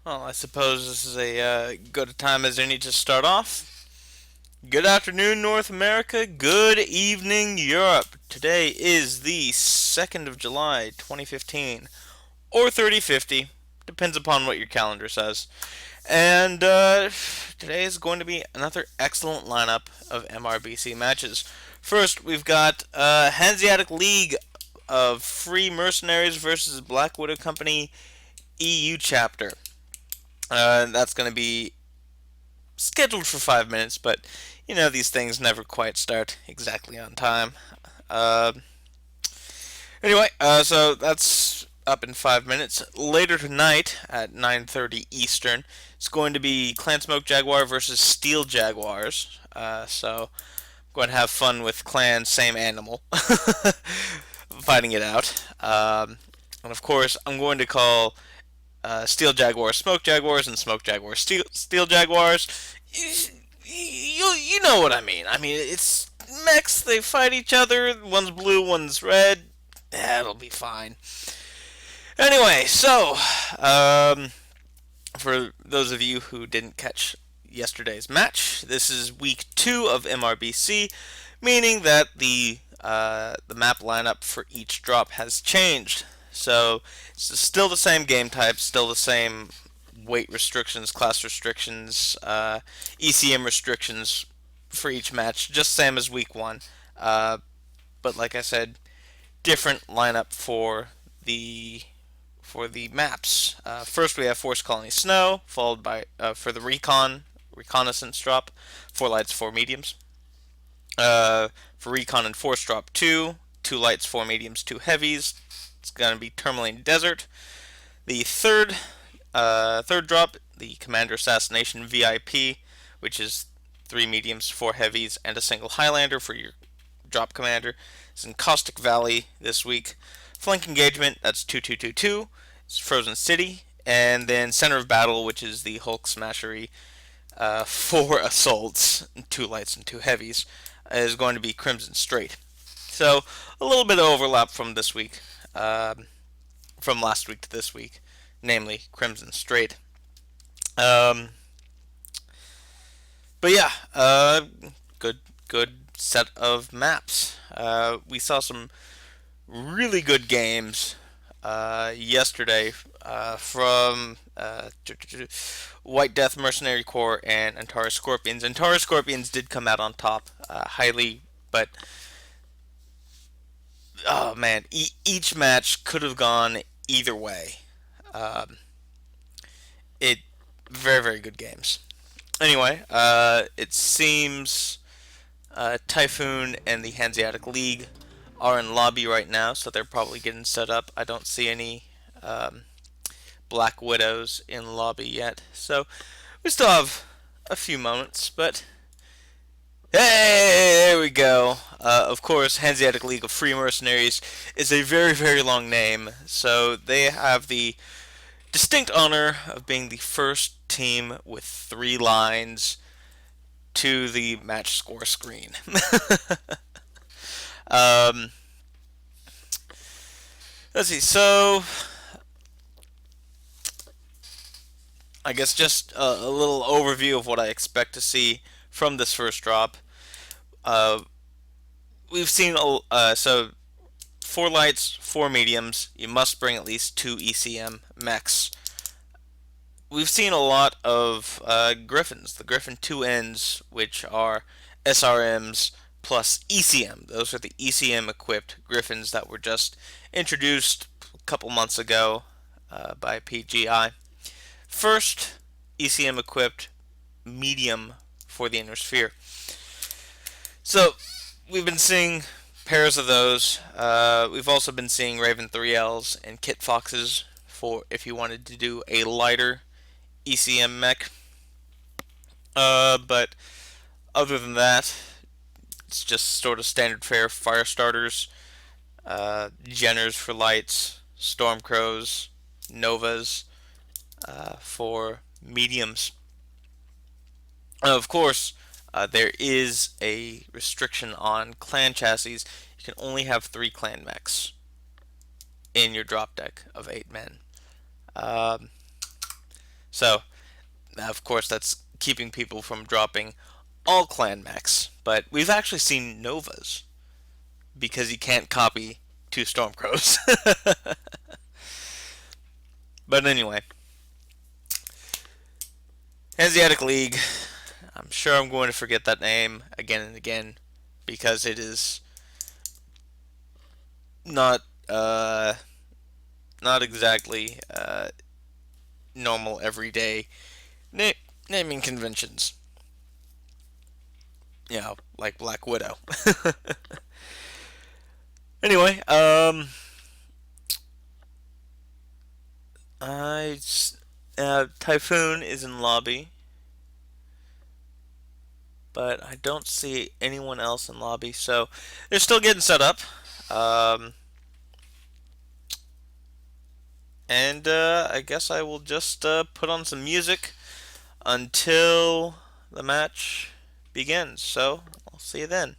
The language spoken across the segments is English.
Well, I suppose this is a good a time as any to start off. Good afternoon, North America. Good evening, Europe. Today is the 2nd of July, 2015, or 3050. Depends upon what your calendar says. And today is going to be another excellent lineup of MRBC matches. First, we've got Hanseatic League of Free Mercenaries versus Black Widow Company EU chapter. That's going to be scheduled for 5 minutes, but you know these things never quite start exactly on time. Uh, so that's up in 5 minutes. Later tonight at 9:30 Eastern, it's going to be Clan Smoke Jaguar versus Steel Jaguars. So I'm going to have fun with Clan Same Animal, fighting it out. And of course, I'm going to call Steel Jaguars Smoke Jaguars and Smoke Jaguars Steel Jaguars. You know what I mean. I mean, it's mechs, they fight each other. One's blue, one's red. That'll be fine. Anyway, so, for those of you who didn't catch yesterday's match, this is week 2 of MRBC, meaning that the map lineup for each drop has changed. So it's still the same game type, still the same weight restrictions, class restrictions, ECM restrictions for each match, just same as week 1. But like I said, different lineup the for the maps. First, we have Force Colony Snow, followed by for the reconnaissance drop, 4 lights, 4 mediums. For recon and force drop 2 lights, 4 mediums, 2 heavies. It's going to be Tourmaline Desert. The third drop, the Commander Assassination VIP, which is 3 mediums, 4 heavies, and a single Highlander for your drop commander. It's in Caustic Valley this week. Flank Engagement, that's 2222. It's Frozen City. And then Center of Battle, which is the Hulk Smashery, 4 assaults, 2 lights, and 2 heavies, is going to be Crimson Strait. So a little bit of overlap from this week, from last week to this week, namely Crimson Strait. Um, but yeah, good set of maps. We saw some really good games yesterday from White Death Mercenary Corps and Antares Scorpions. Antares Scorpions did come out on top, highly, but oh man, each match could have gone either way. Um, it very good games. Anyway, it seems Typhoon and the Hanseatic League are in lobby right now, so they're probably getting set up. I don't see any um, Black Widows in lobby yet, so we still have a few moments, but hey, there we go. Of course, Hanseatic League of Free Mercenaries is a very long name, so they have the distinct honor of being the first team with 3 lines to the match score screen. um, let's see. So, I guess just a little overview of what I expect to see from this first drop. Uh, we've seen so 4 lights, 4 mediums. You must bring at least 2 ECM mechs. We've seen a lot of Griffins, the Griffin 2Ns, which are SRMs plus ECM. Those are the ECM equipped Griffins that were just introduced a couple months ago by PGI. First, ECM equipped medium for the Inner Sphere. So, we've been seeing pairs of those. We've also been seeing Raven 3Ls and Kit Foxes for if you wanted to do a lighter ECM mech. But other than that, it's just sort of standard fare fire starters, Jenners for lights, Stormcrows, Novas for mediums. Of course, there is a restriction on clan chassis. You can only have 3 clan mechs in your drop deck of 8 men. Um, So, of course, that's keeping people from dropping all clan mechs. But we've actually seen Novas because you can't copy two Stormcrows. But anyway, Hanseatic League. I'm sure I'm going to forget that name again and again because it is not not exactly normal everyday na- naming conventions. You know, like Black Widow. Anyway, I Typhoon is in lobby, but I don't see anyone else in lobby, so they're still getting set up. Um, and I guess I will just put on some music until the match begins. So I'll see you then.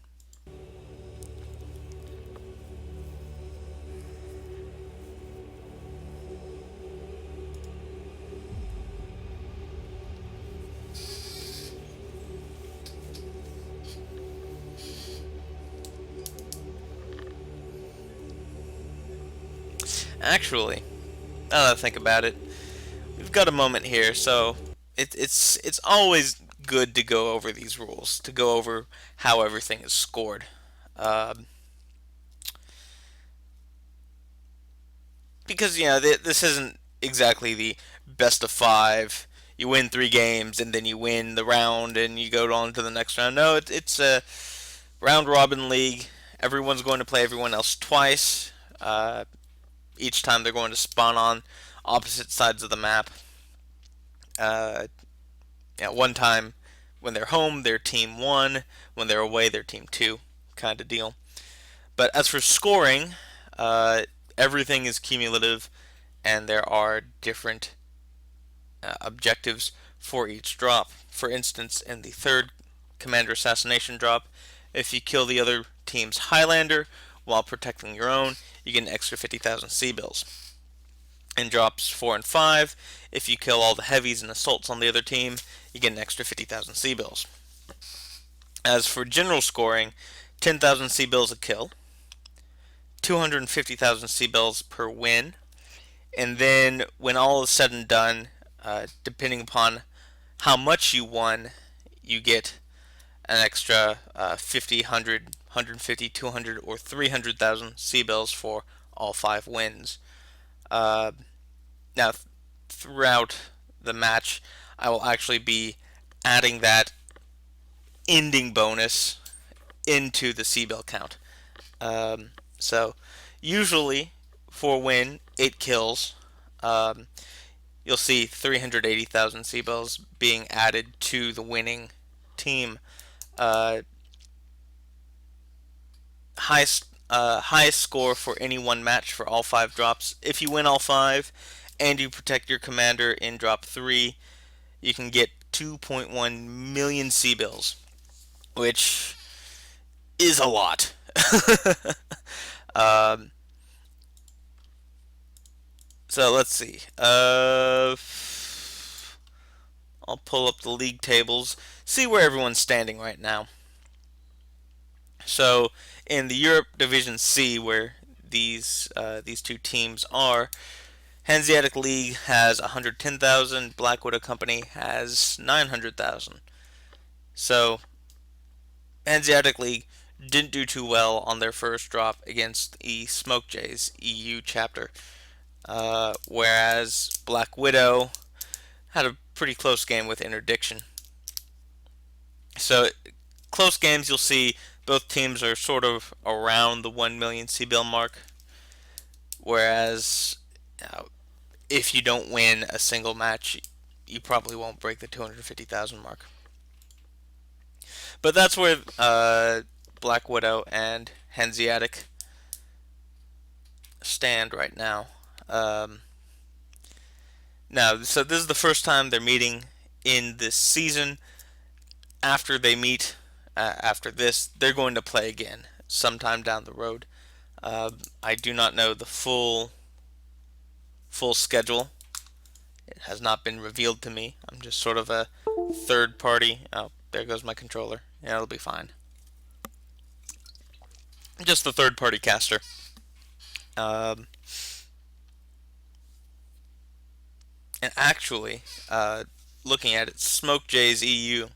Actually, now that I think about it, we've got a moment here, so it's always good to go over these rules, to go over how everything is scored. Um, because this isn't exactly the best of five. You win three games and then you win the round and you go on to the next round. No, it's a round robin league. Everyone's going to play everyone else twice. Each time they're going to spawn on opposite sides of the map. Uh, one time when they're home, they're team one. When they're away, they're team two, kind of deal. But as for scoring, uh, everything is cumulative, and there are different objectives for each drop. For instance, in the third Commander Assassination drop, if you kill the other team's Highlander while protecting your own, you get an extra 50,000 C-bills. In drops 4 and 5, if you kill all the heavies and assaults on the other team, you get an extra 50,000 C-bills. As for general scoring, 10,000 C-bills a kill, 250,000 C-bills per win, and then when all is said and done, depending upon how much you won, you get an extra 50, 100, 150, 200, or 300,000 C-bills for all 5 wins. Uh, Now, throughout the match, I will actually be adding that ending bonus into the C-bill count. So, usually for win, 8 kills, um, you'll see 380,000 C-bills being added to the winning team. Uh, highest score for any one match for all 5 drops. If you win all 5 and you protect your commander in drop 3, you can get 2.1 million C-bills, which is a lot. um, so let's see. I'll pull up the league tables, see where everyone's standing right now. So in the Europe Division C, where these two teams are, Hanseatic League has 110,000. Black Widow Company has 900,000. So Hanseatic League didn't do too well on their first drop against the Smoke Jays EU chapter, whereas Black Widow had a pretty close game with Interdiction. So close games, you'll see both teams are sort of around the 1 million C-bill mark, whereas if you don't win a single match, you probably won't break the 250,000 mark. But that's where Black Widow and Hanseatic stand right now. Um, so this is the first time they're meeting in this season. After they meet, after this, they're going to play again sometime down the road. I do not know the full schedule It has not been revealed to me. I'm just sort of a third party. Oh, there goes my controller. Yeah, it'll be fine. Just the third party caster. Um, and actually, looking at it, Smoke J's EU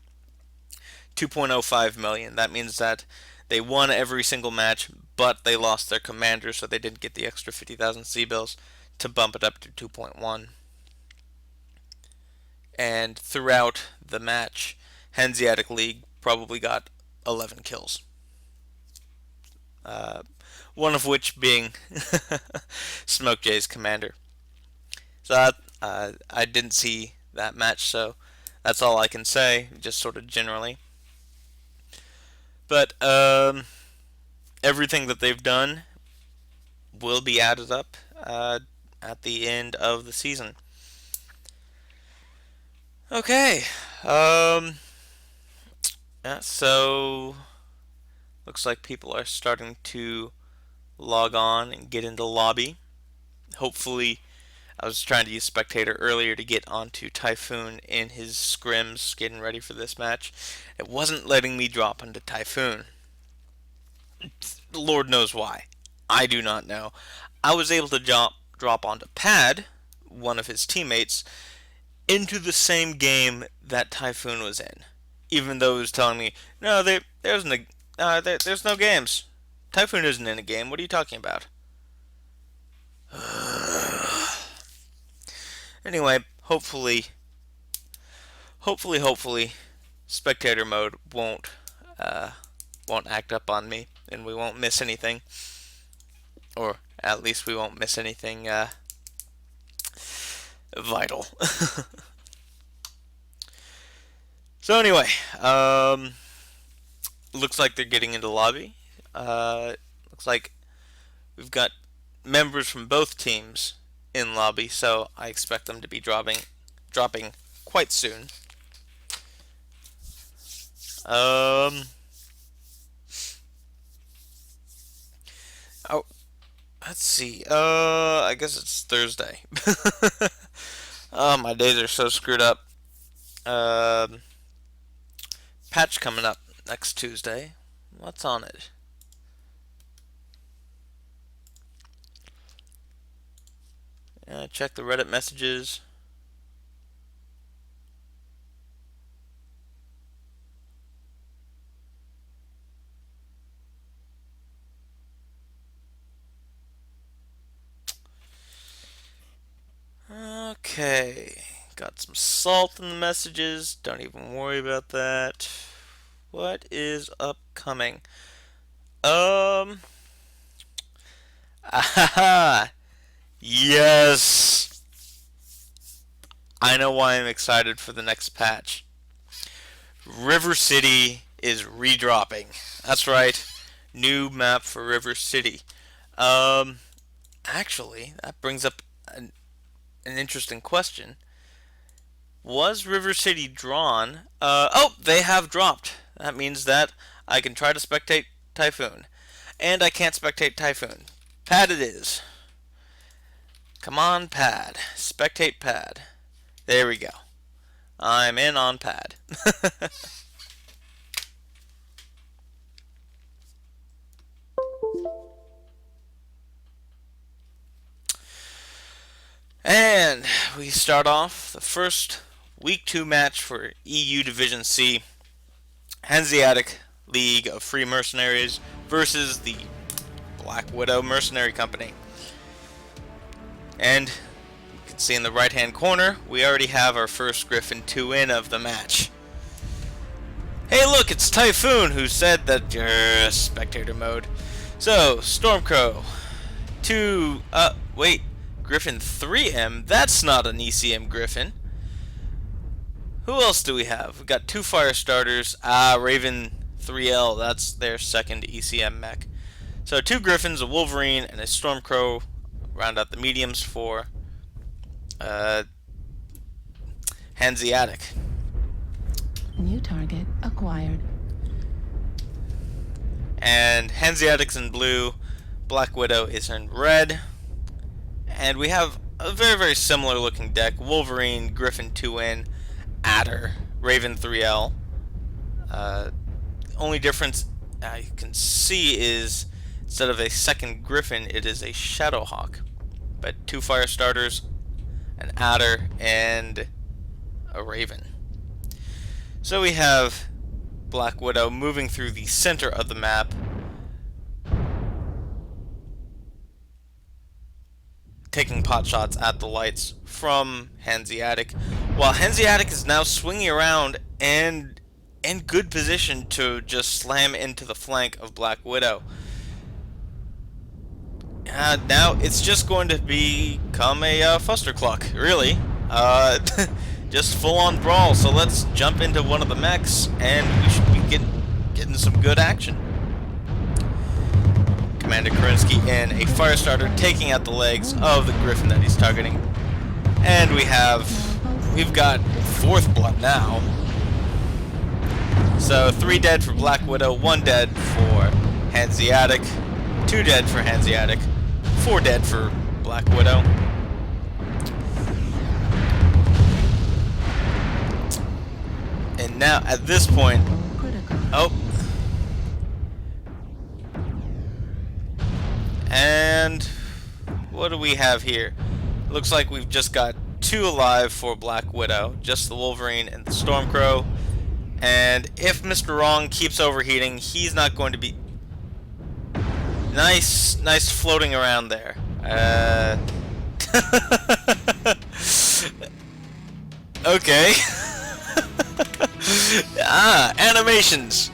2.05 million. That means that they won every single match, but they lost their commander, so they didn't get the extra 50,000 C-bills to bump it up to 2.1. And throughout the match, Hanseatic League probably got 11 kills. One of which being Smoke J's commander. So I didn't see that match, so that's all I can say, just sort of generally. But everything that they've done will be added up at the end of the season. Okay. Yeah, so looks like people are starting to log on and get into lobby. Hopefully, I was trying to use spectator earlier to get onto Typhoon in his scrims, getting ready for this match. It wasn't letting me drop onto Typhoon. Lord knows why. I do not know. I was able to drop onto Pad, one of his teammates, into the same game that Typhoon was in, even though it was telling me, no, there's no games. Typhoon isn't in a game. What are you talking about? Anyway, hopefully, spectator mode won't act up on me, and we won't miss anything, or at least we won't miss anything vital. So anyway, looks like they're getting into lobby. Looks like we've got members from both teams in lobby, so I expect them to be dropping quite soon. Oh, let's see. I guess it's Thursday. Oh, my days are so screwed up. Patch coming up next Tuesday. What's on it? Check the Reddit messages. Okay, got some salt in the messages. Don't even worry about that. What is upcoming? Ahaha! Yes! I know why I'm excited for the next patch. River City is redropping. That's right. New map for River City. Actually, that brings up an interesting question. Was River City drawn? Oh, they have dropped. That means that I can try to spectate Typhoon. And I can't spectate Typhoon. Pad it is. Come on, Pad. Spectate Pad. There we go. I'm in on Pad. And we start off the first Week 2 match for EU Division C. Hanseatic League of Free Mercenaries versus the Black Widow Mercenary Company. And you can see in the right hand corner, we already have our first Griffin 2-in of the match. Hey look, it's Typhoon who said that spectator mode. So, Stormcrow. Wait, Griffin 3M? That's not an ECM Griffin. Who else do we have? We've got two fire starters. Raven 3L, that's their second ECM mech. So 2 Griffins, a Wolverine, and a Stormcrow round out the mediums for Hanseatic. New target acquired. And Hanseatic's in blue, Black Widow is in red. And we have a very, very similar looking deck. Wolverine, Griffin 2N, Adder, Raven 3L. Only difference you can see is instead of a second Griffin, it is a Shadowhawk. But 2 fire starters, an Adder, and a Raven. So we have Black Widow moving through the center of the map, taking pot shots at the lights from Hanseatic, while Hanseatic is now swinging around and in good position to just slam into the flank of Black Widow. Now it's just going to become a fustercluck, really. Just full-on brawl. So let's jump into one of the mechs, and we should be getting some good action. Commander Kerensky in a Firestarter taking out the legs of the Griffin that he's targeting. And we've got 4th blood now. So 3 dead for Black Widow, 1 dead for Hanseatic, 2 dead for Hanseatic, 4 dead for Black Widow. And now at this point, oh. And what do we have here? Looks like we've just got 2 alive for Black Widow, just the Wolverine and the Stormcrow. And if Mr. Wrong keeps overheating, he's not going to be nice floating around there. Okay. Animations.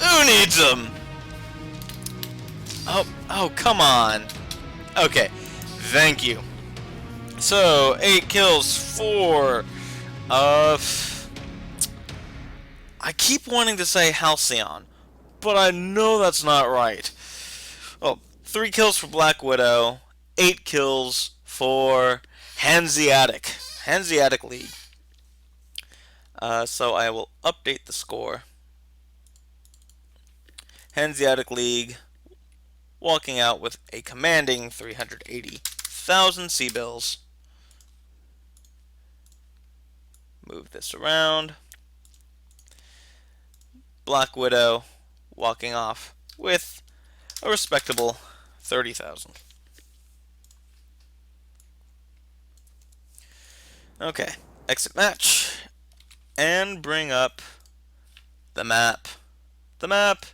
Who needs them? Oh, come on. Okay, thank you. So, 8 kills for, I keep wanting to say Halcyon, but I know that's not right. Oh, 3 kills for Black Widow, 8 kills for Hanseatic. Hanseatic League. So I will update the score. Hanseatic League walking out with a commanding 380,000 C-bills. Move this around. Black Widow walking off with a respectable 30,000. Okay, exit match. And bring up the map. The map.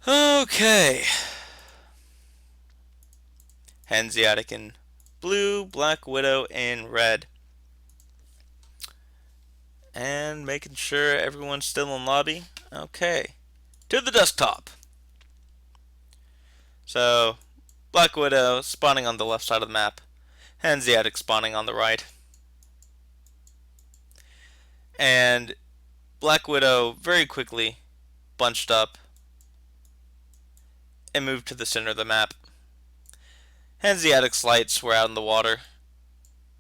Okay. Hanseatic in blue, Black Widow in red. And making sure everyone's still in lobby. Okay. To the desktop. So, Black Widow spawning on the left side of the map. Hanseatic spawning on the right. And Black Widow very quickly bunched up and moved to the center of the map. Hanseatic's lights were out in the water,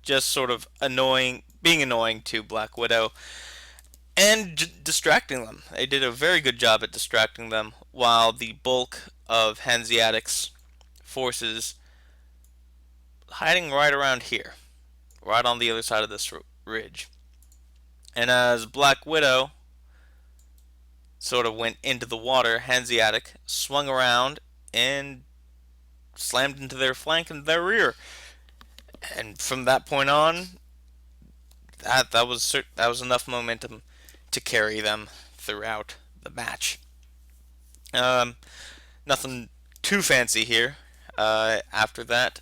just sort of being annoying to Black Widow and distracting them. They did a very good job at distracting them, while the bulk of Hanseatic's forces hiding right around here, right on the other side of this ridge. And as Black Widow sort of went into the water, Hanseatic swung around and slammed into their flank and their rear. And from that point on, that was enough momentum to carry them throughout the match. Nothing too fancy here. After that,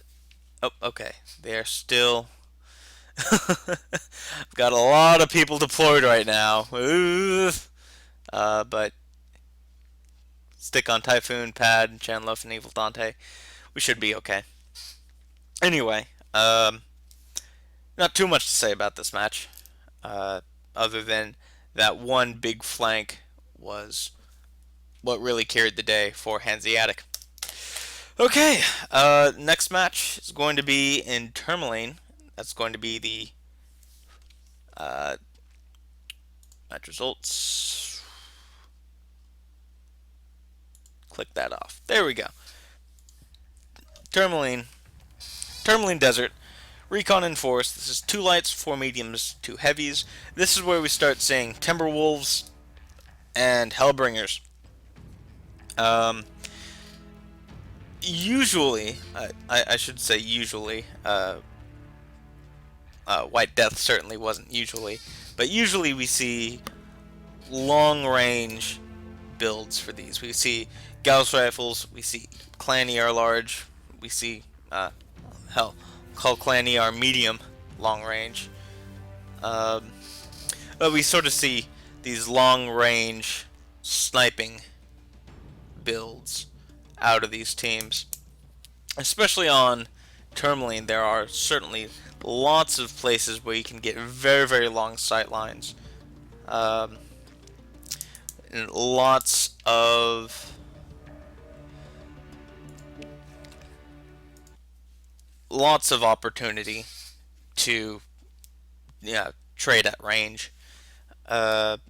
oh, okay, they are still. I've got a lot of people deployed right now. But stick on Typhoon, Pad, Chanluff, and Evil Dante. We should be okay. Anyway, not too much to say about this match, other than that one big flank was what really carried the day for Hanseatic. Okay, next match is going to be in Tourmaline. That's going to be the match results. Click that off. There we go. Tourmaline Desert, Recon Enforced. This is 2 lights, 4 mediums, 2 heavies. This is where we start seeing Timberwolves and Hellbringers. Usually, I should say usually, White Death certainly wasn't usually, but usually we see long range builds for these. We see Gauss rifles, we see Clan ER large, we see, hell, call Clan ER medium long range. But we sort of see these long range sniping builds out of these teams. Especially on Tourmaline, there are certainly lots of places where you can get very, very long sight lines. And lots of opportunity to trade at range. Not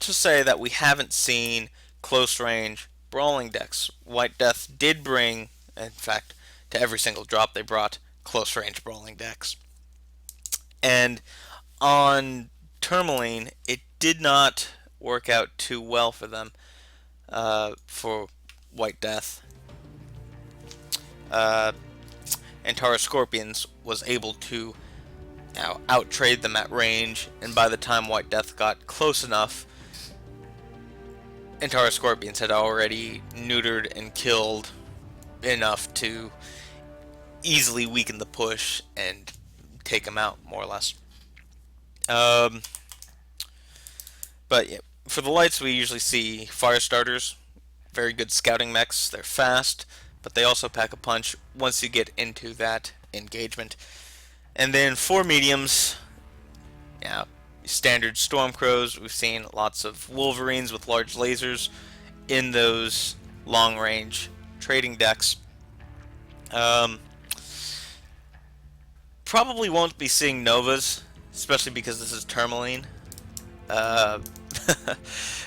to say that we haven't seen close range brawling decks. White Death did bring, in fact, to every single drop they brought close range brawling decks. And on Tourmaline, it did not work out too well for them, for White Death. Antara Scorpions was able to out-trade them at range, and by the time White Death got close enough, Antara Scorpions had already neutered and killed enough to easily weaken the push and take them out, more or less. But yeah, for the lights, we usually see fire starters, very good scouting mechs. They're fast, but they also pack a punch once you get into that engagement. And then for mediums, standard Stormcrows. We've seen lots of Wolverines with large lasers in those long-range trading decks. Probably won't be seeing Novas, especially because this is Tourmaline.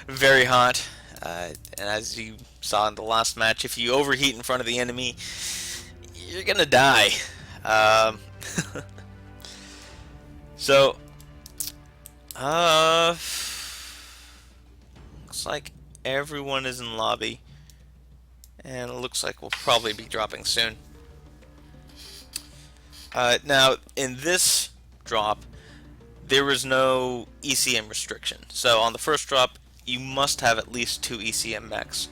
Very hot. And as you saw in the last match, if you overheat in front of the enemy, you're gonna die. So, looks like everyone is in lobby, and it looks like we'll probably be dropping soon. Now, in this drop, there was no ECM restriction. So on the first drop, you must have at least 2 ECM mechs.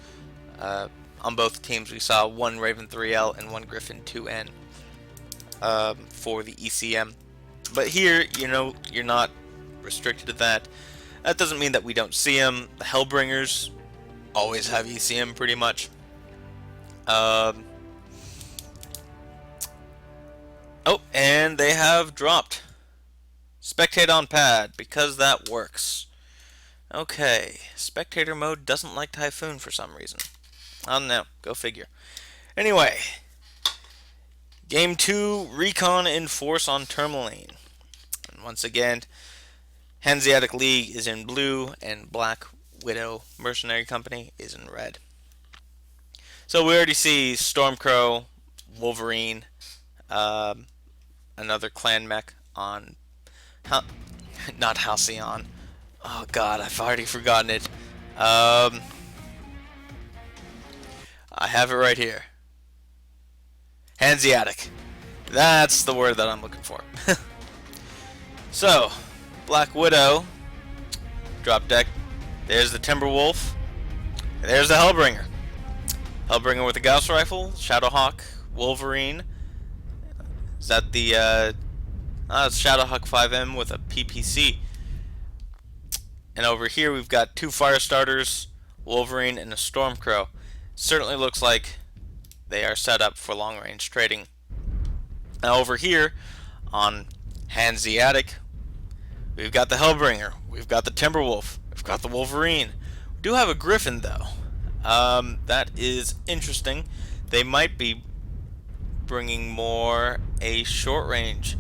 On both teams, we saw 1 Raven 3L and 1 Griffin 2N for the ECM. But here, you're not restricted to that. That doesn't mean that we don't see them. The Hellbringers always have ECM pretty much. Oh, and they have dropped Spectate on pad, because that works. Okay, spectator mode doesn't like Typhoon for some reason. I don't know, go figure. Anyway, Game 2, Recon Enforce on Tourmaline. And once again, Hanseatic League is in blue, and Black Widow Mercenary Company is in red. So we already see Stormcrow, Wolverine, another clan mech on... not Halcyon. Oh god, I've already forgotten it. I have it right here. Hanseatic. That's the word that I'm looking for. So, Black Widow, drop deck. There's the Timberwolf. And there's the Hellbringer. Hellbringer with a Gauss rifle, Shadowhawk, Wolverine. Is that the it's Shadowhawk 5M with a PPC. And over here we've got 2 fire starters, Wolverine and a Stormcrow. Certainly looks like they are set up for long range trading. Now over here on Hanseatic, we've got the Hellbringer, we've got the Timberwolf, we've got the Wolverine. We do have a Griffin though. That is interesting. They might be bringing more a short range.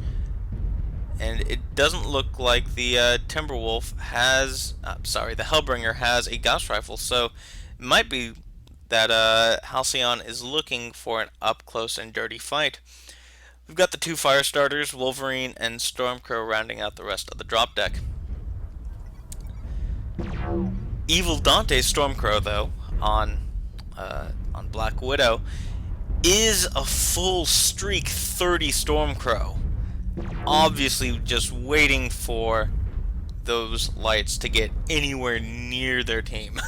And it doesn't look like the Timberwolf has, the Hellbringer has a Gauss rifle, so it might be that Halcyon is looking for an up-close and dirty fight. We've got the two fire starters, Wolverine and Stormcrow, rounding out the rest of the drop deck. Evil Dante Stormcrow, though, on Black Widow, is a full streak 30 Stormcrow. Obviously just waiting for those lights to get anywhere near their team.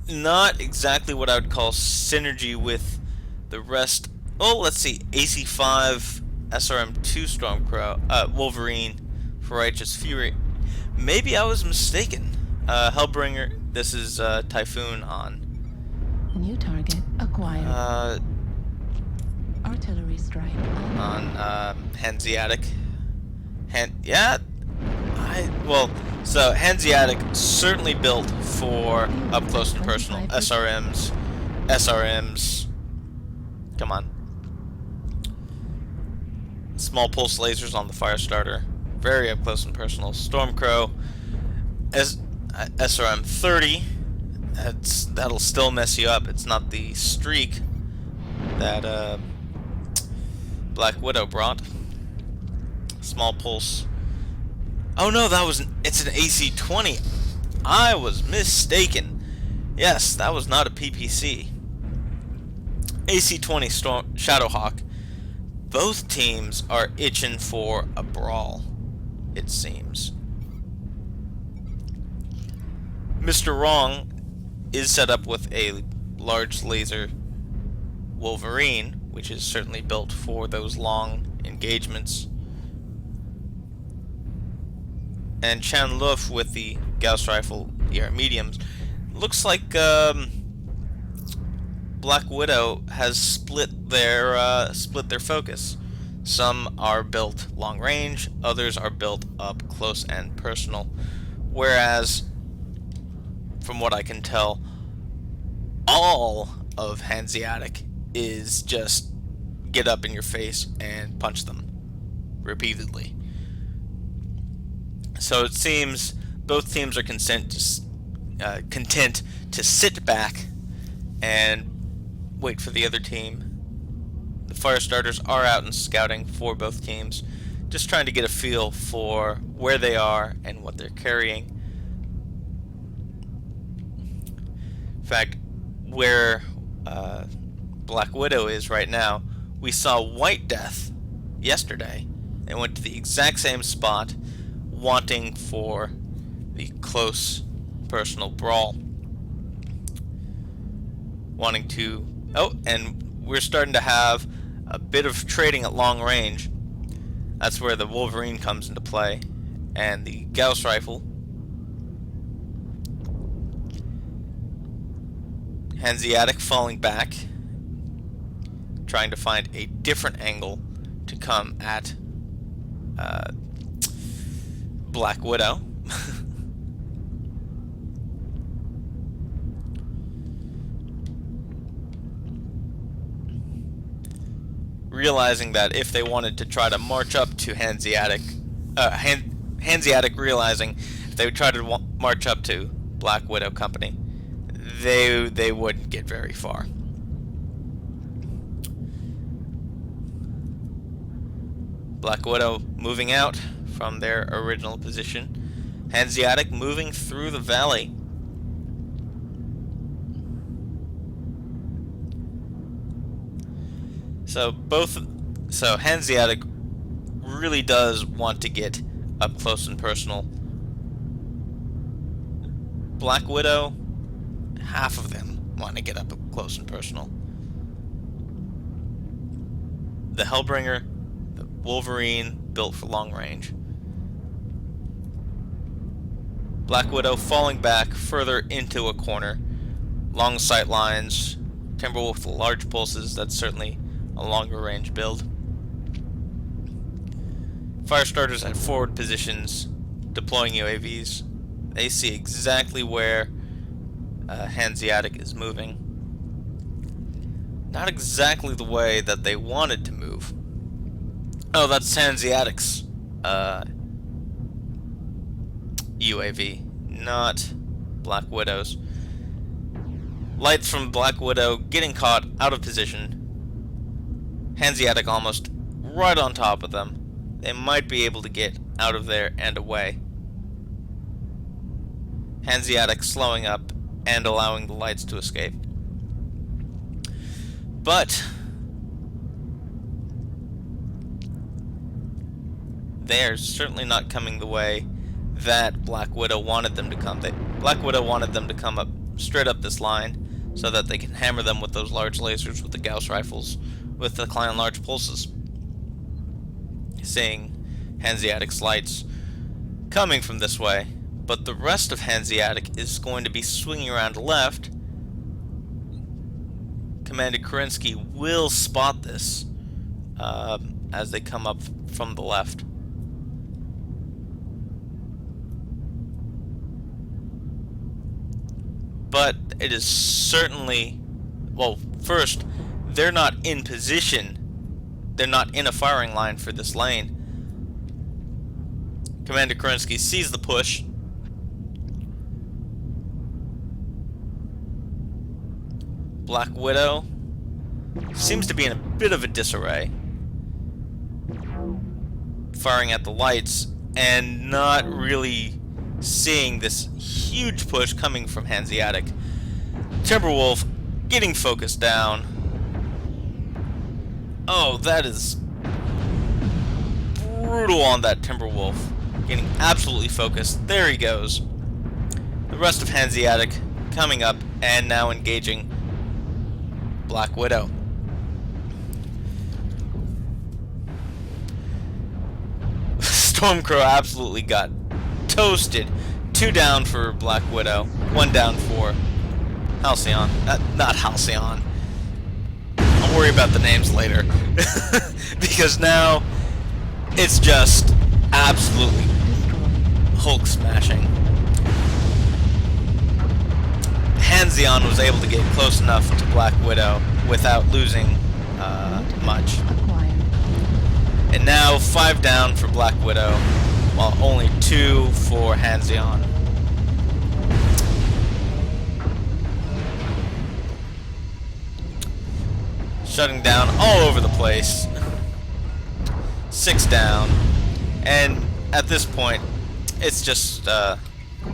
Not exactly what I would call synergy with the rest. Oh, let's see. AC5, SRM2 Stormcrow, Wolverine for Righteous Fury. Maybe I was mistaken. Hellbringer, this is Typhoon on. New target acquired. Artillery strike On Hanseatic. So Hanseatic certainly built for up close and personal. SRMs. Come on. Small pulse lasers on the fire starter. Very up close and personal. Stormcrow. SRM 30. That'll still mess you up. It's not the streak that Black Widow brought. Small pulse. Oh no, it's an AC-20. I was mistaken. Yes, that was not a PPC. AC-20 Shadowhawk. Both teams are itching for a brawl, it seems. Mr. Wrong is set up with a large laser Wolverine, which is certainly built for those long engagements. And Chan Luf with the Gauss rifle, ER mediums. Looks like Black Widow has split their focus. Some are built long range, others are built up close and personal. Whereas, from what I can tell, all of Hanseatic is just get up in your face and punch them repeatedly. So it seems both teams are content to sit back and wait for the other team. The fire starters are out and scouting for both teams, just trying to get a feel for where they are and what they're carrying. In fact, where Black Widow is right now, we saw White Death yesterday. They went to the exact same spot, wanting for the close personal brawl. Wanting to... Oh, and we're starting to have a bit of trading at long range. That's where the Wolverine comes into play. And the Gauss rifle. Hanseatic falling back, trying to find a different angle to come at Black Widow. Realizing that if they wanted to try to march up to Hanseatic, Hanseatic realizing if they would try to march up to Black Widow Company, they wouldn't get very far. Black Widow moving out from their original position. Hanseatic moving through the valley. So Hanseatic really does want to get up close and personal. Black Widow, half of them want to get up close and personal. The Hellbringer, the Wolverine, built for long range. Black Widow falling back further into a corner. Long sight lines. Timberwolf with large pulses, that's certainly a longer range build. Fire starters at forward positions, deploying UAVs. They see exactly where Hanseatic is moving. Not exactly the way that they wanted to move. Oh, that's Hanseatic's UAV, not Black Widow's. Lights from Black Widow getting caught out of position. Hanseatic almost right on top of them. They might be able to get out of there and away. Hanseatic slowing up and allowing the lights to escape. But they're certainly not coming the way that Black Widow wanted them to come. Black Widow wanted them to come up straight up this line so that they can hammer them with those large lasers, with the Gauss rifles, with the Klein large pulses. Seeing Hanseatic's lights coming from this way, but the rest of Hanseatic is going to be swinging around left. Commander Kerensky will spot this as they come up from the left. But it is certainly, well, first, they're not in position. They're not in a firing line for this lane. Commander Kerensky sees the push. Black Widow seems to be in a bit of a disarray, firing at the lights and not really seeing this huge push coming from Hanseatic. Timberwolf getting focused down. Oh, that is brutal on that Timberwolf. Getting absolutely focused. There he goes. The rest of Hanseatic coming up and now engaging Black Widow. Stormcrow absolutely got toasted. 2 down for Black Widow, 1 down for Halcyon. Not Halcyon. I'll worry about the names later. Because now it's just absolutely Hulk smashing. Hanseon was able to get close enough to Black Widow without losing much. And now 5 down for Black Widow, while only 2 for Hanseon. Shutting down all over the place. 6 down. And at this point, it's just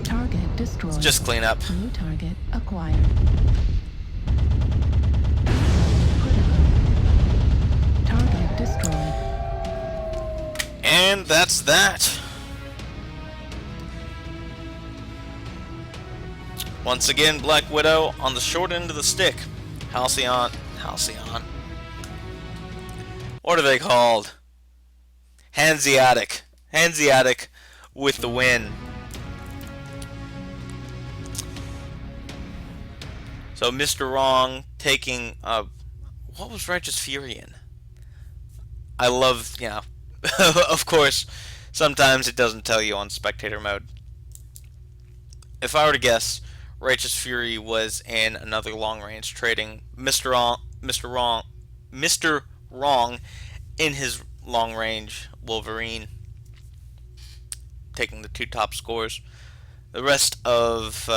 Target destroyed. it's just clean up. New target acquired. Target destroyed. And that's that. Once again, Black Widow on the short end of the stick. Halcyon. What are they called? Hanseatic. Hanseatic with the win. So Mr. Wrong taking what was Righteous Fury in? I love, of course, sometimes it doesn't tell you on spectator mode. If I were to guess, Righteous Fury was in another long-range trading. Mr. Wrong in his long-range Wolverine, taking the 2 top scores. The rest of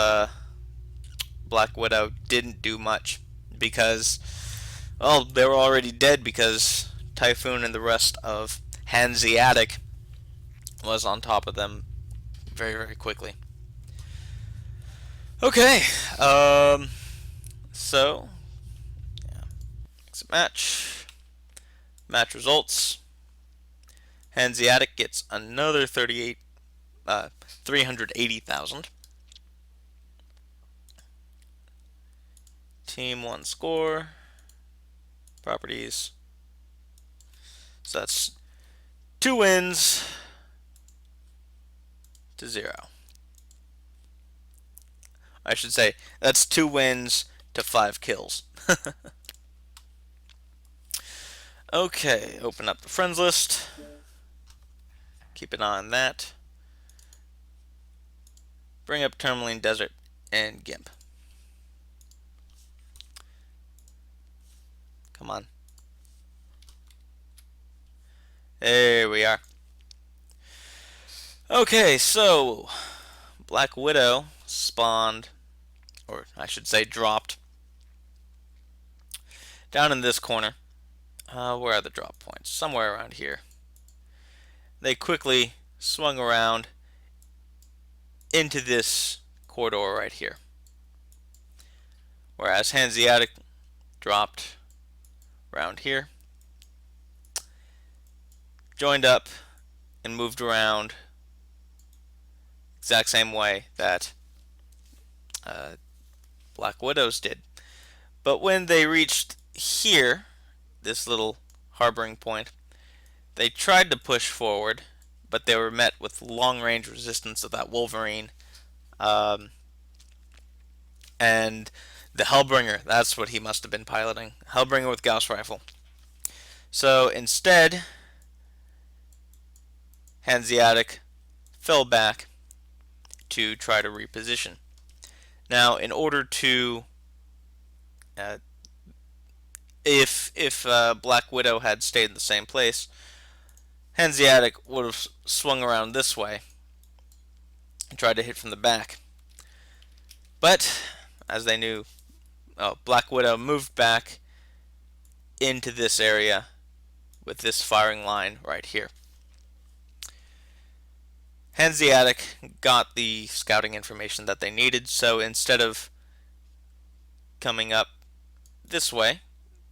Black Widow didn't do much because, well, they were already dead because Typhoon and the rest of Hanseatic was on top of them very, very quickly. Okay, so, exit match. Match results. Hanseatic gets another 380,000. Team 1 score. Properties. So that's 2 wins to 0. I should say, that's 2 wins to 5 kills. Okay, open up the friends list. Keep an eye on that. Bring up Tourmaline Desert and Gimp. Come on. There we are. Okay, so Black Widow spawned, or I should say dropped, down in this corner. Where are the drop points? Somewhere around here. They quickly swung around into this corridor right here. Whereas Hanseatic dropped around here, joined up, and moved around exact same way that Black Widows did. But when they reached here, this little harboring point, they tried to push forward, but they were met with long-range resistance of that Wolverine. And the Hellbringer, that's what he must have been piloting. Hellbringer with Gauss Rifle. So instead, Hanseatic fell back to try to reposition. Now, in order to, if Black Widow had stayed in the same place, Hanseatic would have swung around this way and tried to hit from the back. But, as they knew, Black Widow moved back into this area with this firing line right here. Hanseatic got the scouting information that they needed, so instead of coming up this way,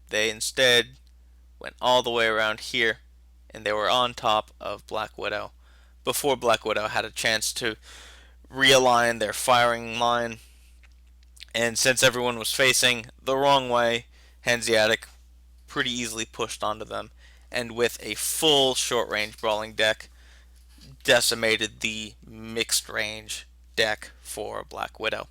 they instead went all the way around here, and they were on top of Black Widow before Black Widow had a chance to realign their firing line. And since everyone was facing the wrong way, Hanseatic pretty easily pushed onto them, and with a full short-range brawling deck, decimated the mixed range deck for Black Widow.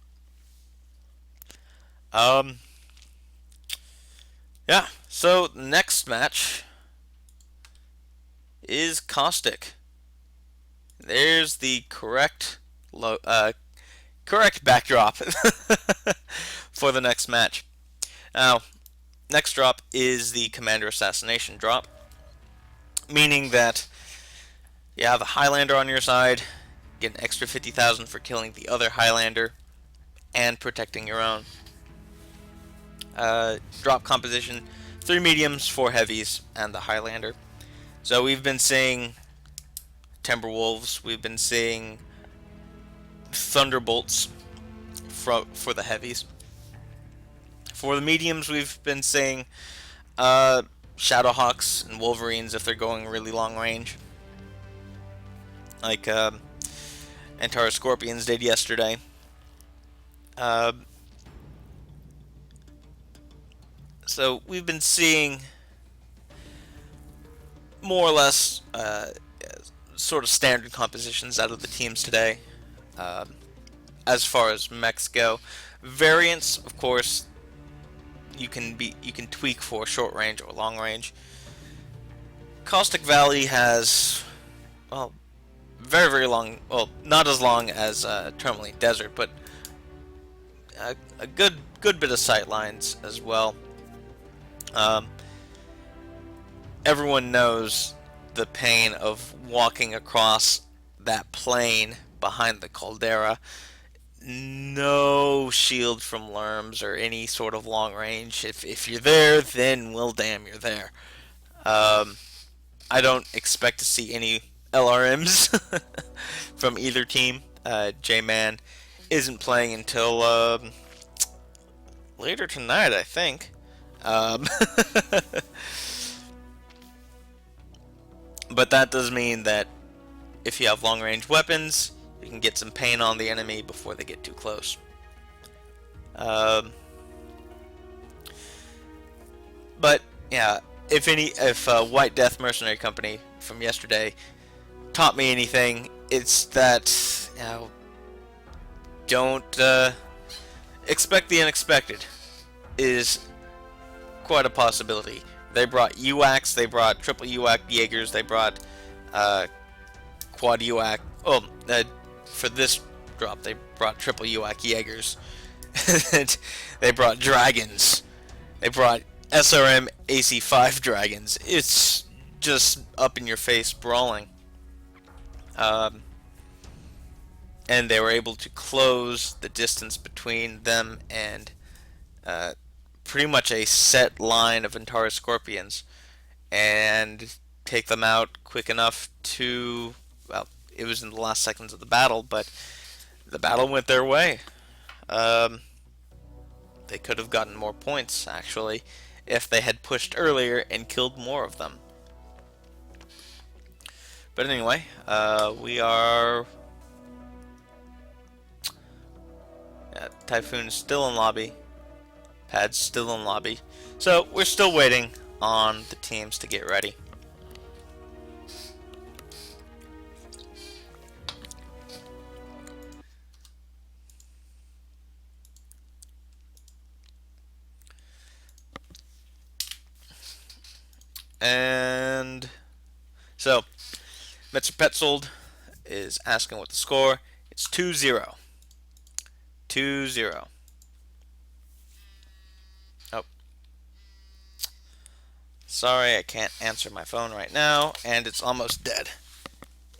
Yeah, so next match is Caustic. There's the correct backdrop for the next match. Now, next drop is the Commander Assassination drop, meaning that you have a Highlander on your side, get an extra 50,000 for killing the other Highlander, and protecting your own. Drop composition, 3 mediums, 4 heavies, and the Highlander. So we've been seeing Timberwolves, we've been seeing Thunderbolts for the heavies. For the mediums, we've been seeing Shadowhawks and Wolverines if they're going really long range, like Antara Scorpions did yesterday. So we've been seeing more or less sort of standard compositions out of the teams today. As far as mechs go, variants, of course, you can tweak for short range or long range. Caustic Valley has, well, very, very long, well, not as long as Tourmaline Desert, but a good bit of sight lines as well. Everyone knows the pain of walking across that plain behind the caldera. No shield from Lerms or any sort of long range. If you're there, then well damn you're there. I don't expect to see any LRMs from either team. J-Man isn't playing until later tonight, I think. But that does mean that if you have long-range weapons, you can get some pain on the enemy before they get too close. But yeah, if White Death Mercenary Company from yesterday taught me anything, it's that, you know, don't expect the unexpected is quite a possibility. They brought UACs, they brought triple UAC Jaegers, they brought quad UAC. Oh, for this drop, they brought triple UAC Jaegers. They brought dragons. They brought SRM AC5 dragons. It's just up in your face brawling. Um, and they were able to close the distance between them and uh, pretty much a set line of Antara Scorpions and take them out quick enough to, well, it was in the last seconds of the battle, but the battle went their way. Um, they could have gotten more points, actually, if they had pushed earlier and killed more of them. But anyway, we are... Typhoon's still in lobby. Pad's still in lobby. So, we're still waiting on the teams to get ready. And so, Mr. Petzold is asking what the score. It's 2-0. 2-0. Oh. Sorry, I can't answer my phone right now, and it's almost dead.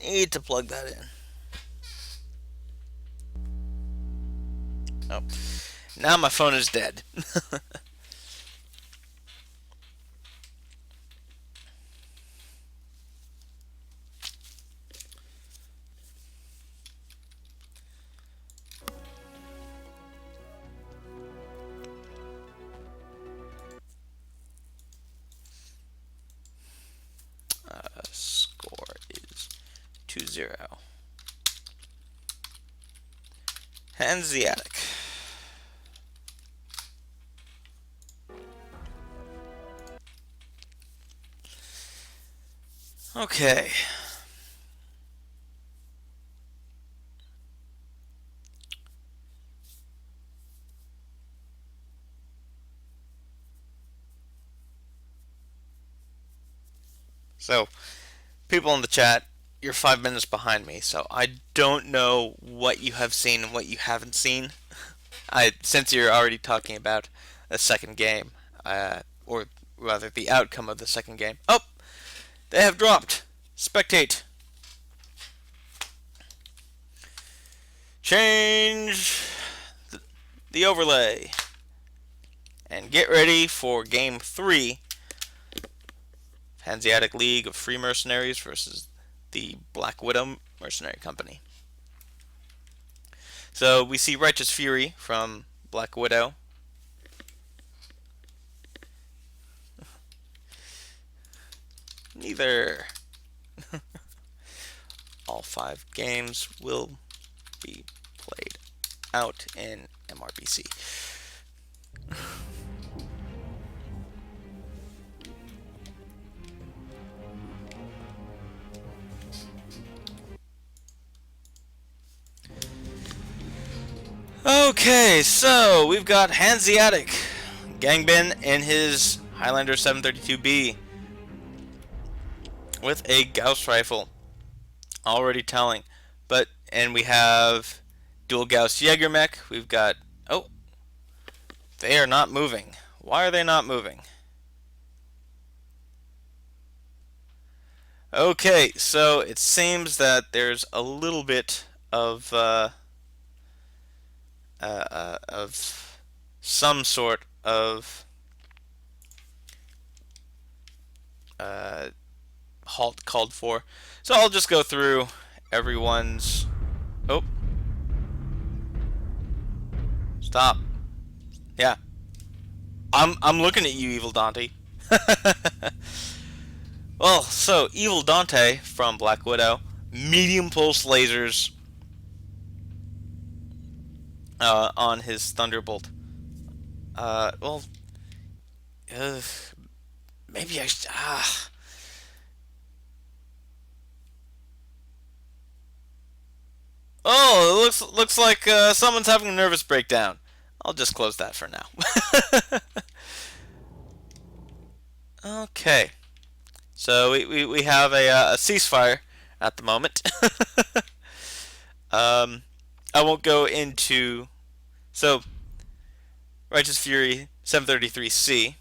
Need to plug that in. Oh. Now my phone is dead. Score is 2-0. Hanseatic. Okay. So, people in the chat, you're 5 minutes behind me, so I don't know what you have seen and what you haven't seen. Since you're already talking about a second game, or rather the outcome of the second game. Oh, they have dropped. Spectate. Change the overlay. And get ready for Game 3. Hanseatic League of Free Mercenaries versus the Black Widow Mercenary Company. So we see Righteous Fury from Black Widow. Neither. All 5 games will be played out in MRBC. Okay, so we've got Hanseatic Gangbin in his Highlander 732B with a Gauss rifle. Already telling. And we have dual Gauss Jägermech. We've got... Oh, they are not moving. Why are they not moving? Okay, so it seems that there's a little bit of some sort of halt called for. So I'll just go through everyone's... Oh. Stop. Yeah. I'm looking at you, Evil Dante. Well, so Evil Dante from Black Widow, medium pulse lasers on his Thunderbolt. Well, maybe I should. Oh, it looks like someone's having a nervous breakdown. I'll just close that for now. Okay. So we have a ceasefire at the moment. I won't go into... So, Righteous Fury 733C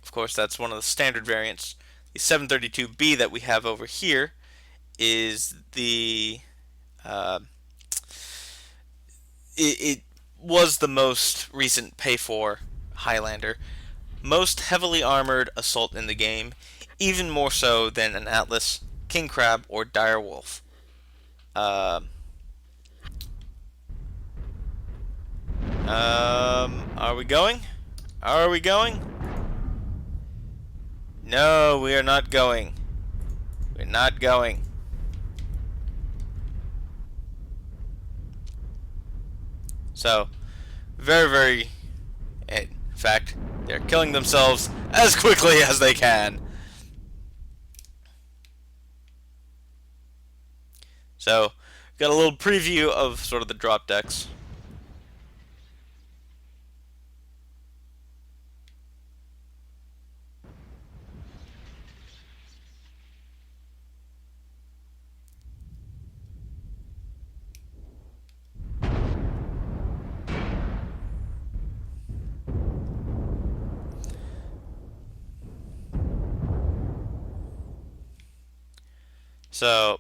Of course, that's one of the standard variants. The 732B that we have over here is the uh, it was the most recent pay for Highlander, most heavily armored assault in the game, even more so than an Atlas, King Crab, or Direwolf. Uh, are we going? Are we going? No, we are not going. We're not going. So, very, in fact, they're killing themselves as quickly as they can. So, got a little preview of sort of the drop decks. So,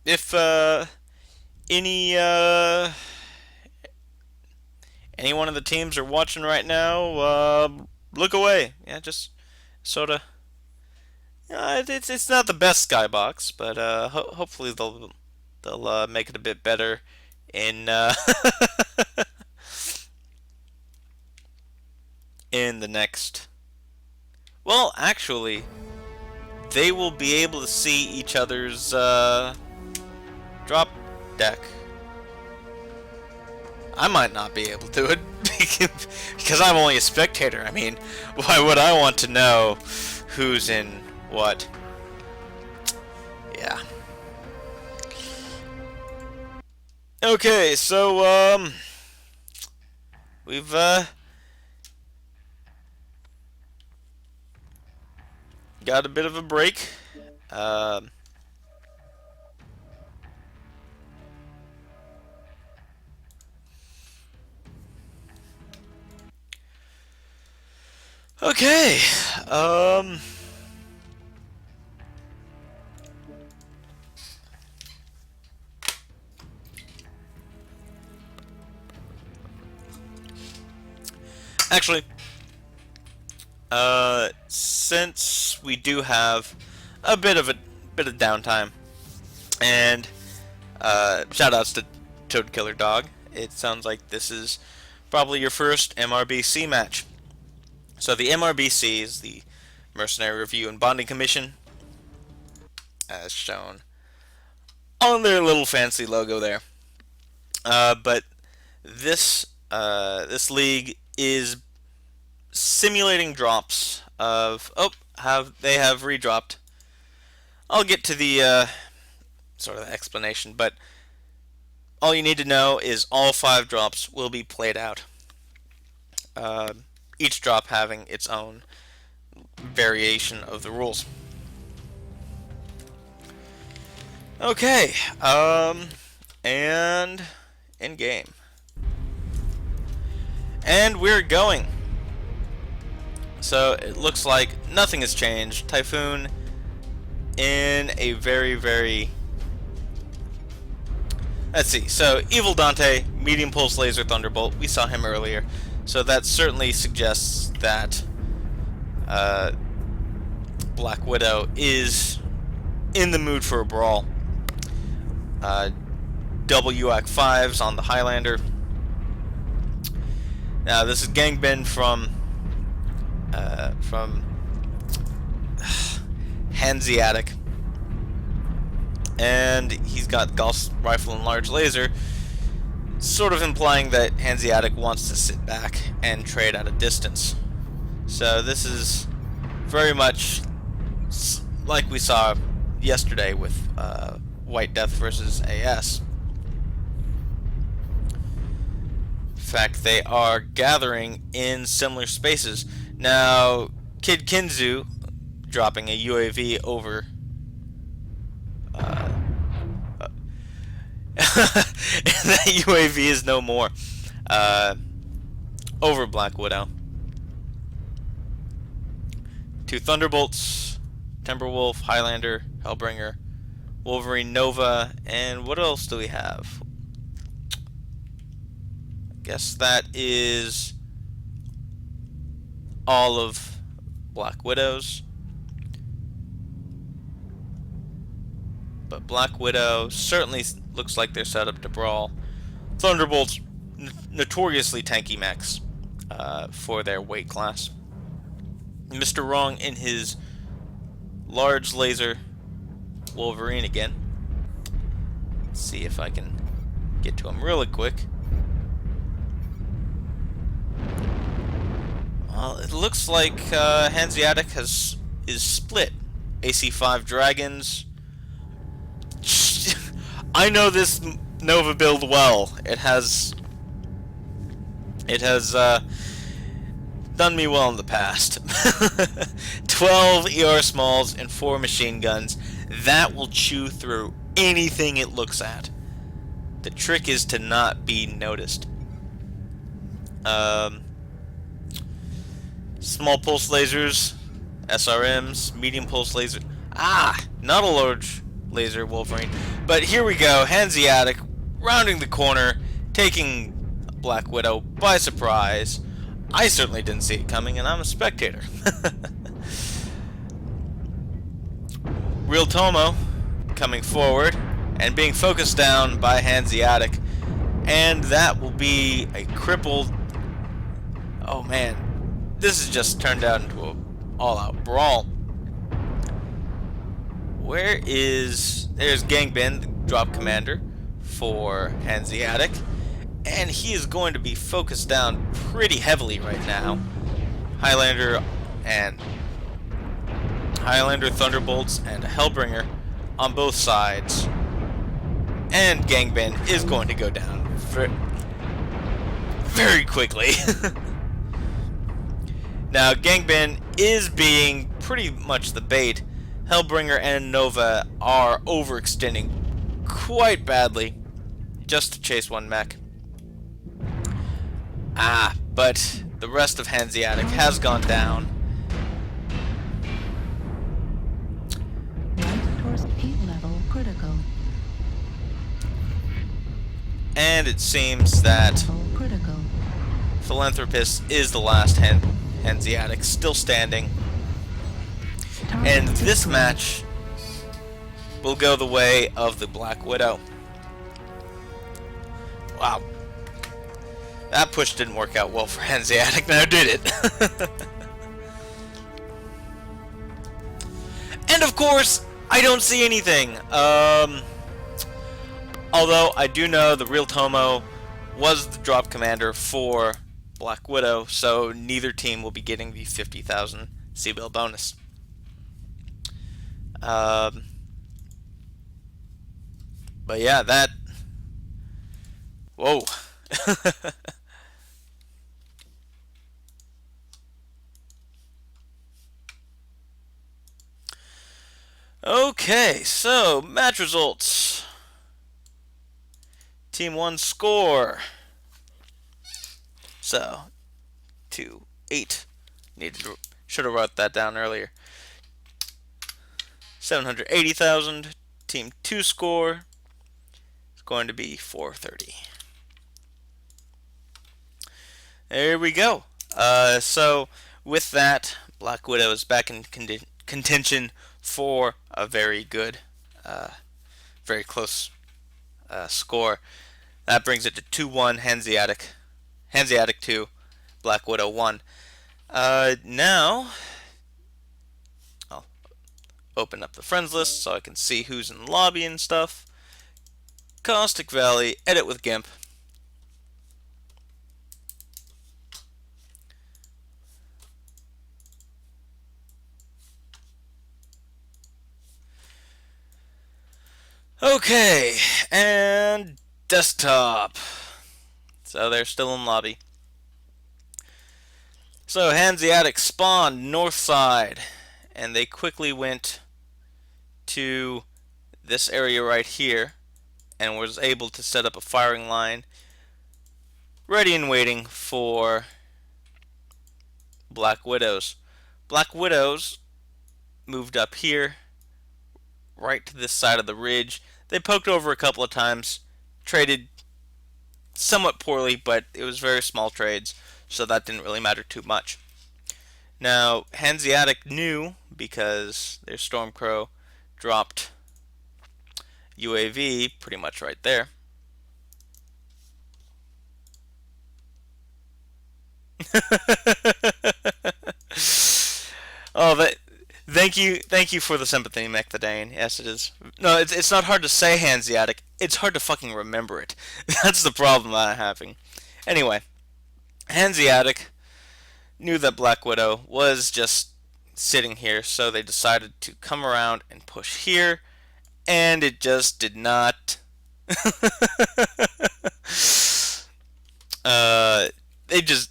if any one of the teams are watching right now, look away. Yeah, just sort of. It's not the best skybox, but hopefully they'll make it a bit better in in the next. Well, actually, they will be able to see each other's drop deck. I might not be able to do it because I'm only a spectator. I mean, why would I want to know who's in what? Yeah. Okay, so we've got a bit of a break. Okay. Actually, since we do have a bit of downtime, and shout outs to Toad Killer Dog, it sounds like this is probably your first MRBC match. So the MRBC is the Mercenary Review and Bonding Commission, as shown on their little fancy logo there. But this this league is simulating drops of they have redropped. I'll get to the sort of the explanation, but all you need to know is all 5 drops will be played out. Each drop having its own variation of the rules. Okay, and in game. And we're going. So it looks like nothing has changed. Typhoon in a very. Let's see. So Evil Dante, medium pulse laser thunderbolt. We saw him earlier. So that certainly suggests that Black Widow is in the mood for a brawl. Double UAC 5s on the Highlander. Now this is Gangbin from Hanseatic, and he's got Gauss rifle and large laser, sort of implying that Hanseatic wants to sit back and trade at a distance. So this is very much like we saw yesterday with White Death versus AS. In fact, they are gathering in similar spaces. Now, Kid Kinzu dropping a UAV over that UAV is no more over Black Widow. 2 Thunderbolts, Timberwolf, Highlander, Hellbringer, Wolverine, Nova, and what else do we have? I guess that is all of Black Widows. But Black Widow certainly looks like they're set up to brawl. Thunderbolts, notoriously tanky mechs for their weight class. Mr. Wrong in his large laser Wolverine again. Let's see if I can get to him really quick. Well, it looks like Hanseatic is split. AC5 Dragons. I know this Nova build well. It has done me well in the past. 12 ER smalls and 4 machine guns. That will chew through anything it looks at. The trick is to not be noticed. Small pulse lasers, SRMs, medium pulse laser. Not a large laser Wolverine. But here we go. Hanseatic rounding the corner, taking Black Widow by surprise. I certainly didn't see it coming, and I'm a spectator. Real Tomo coming forward and being focused down by Hanseatic, and that will be a crippled. Oh man, this has just turned out into an all-out brawl. There's Gangbin, the drop commander for Hanseatic, and he is going to be focused down pretty heavily right now. Highlander, Thunderbolts, and Hellbringer on both sides. And Gangbin is going to go down very quickly. Now, Gangbin is being pretty much the bait. Hellbringer and Nova are overextending quite badly just to chase one mech. But the rest of Hanseatic has gone down. Right towards heat level critical. And it seems that Level critical. Philanthropist is the last Hanseatic still standing. And this match will go the way of the Black Widow. Wow. That push didn't work out well for Hanseatic, now did it? And of course, I don't see anything. Although I do know the real Tomo was the drop commander for Black Widow, so neither team will be getting the 50,000 C-Bill bonus. But yeah, that. Whoa. Okay, so match results. Team 1 score. So, 2-8. Should have wrote that down earlier. 780,000. Team 2 score is going to be 430. There we go. So with that, Black Widow is back in contention for a very good, very close score. That brings it to 2-1 Hanseatic. Hanseatic 2, Black Widow 1. Now, I'll open up the friends list so I can see who's in the lobby and stuff. Caustic Valley, edit with GIMP. Okay, and desktop. So they're still in lobby. So Hanseatic spawned north side, and they quickly went to this area right here, and was able to set up a firing line, ready and waiting for Black Widows. Black Widows moved up here, right to this side of the ridge. They poked over a couple of times, traded somewhat poorly, but it was very small trades, so that didn't really matter too much. Now, Hanseatic knew, because their Stormcrow dropped UAV pretty much right there. Oh, that. Thank you for the sympathy, Mecthadane. Yes, it is. No, it's not hard to say Hanseatic. It's hard to fucking remember it. That's the problem I'm having. Anyway, Hanseatic knew that Black Widow was just sitting here, so they decided to come around and push here, and it just did not. uh, they just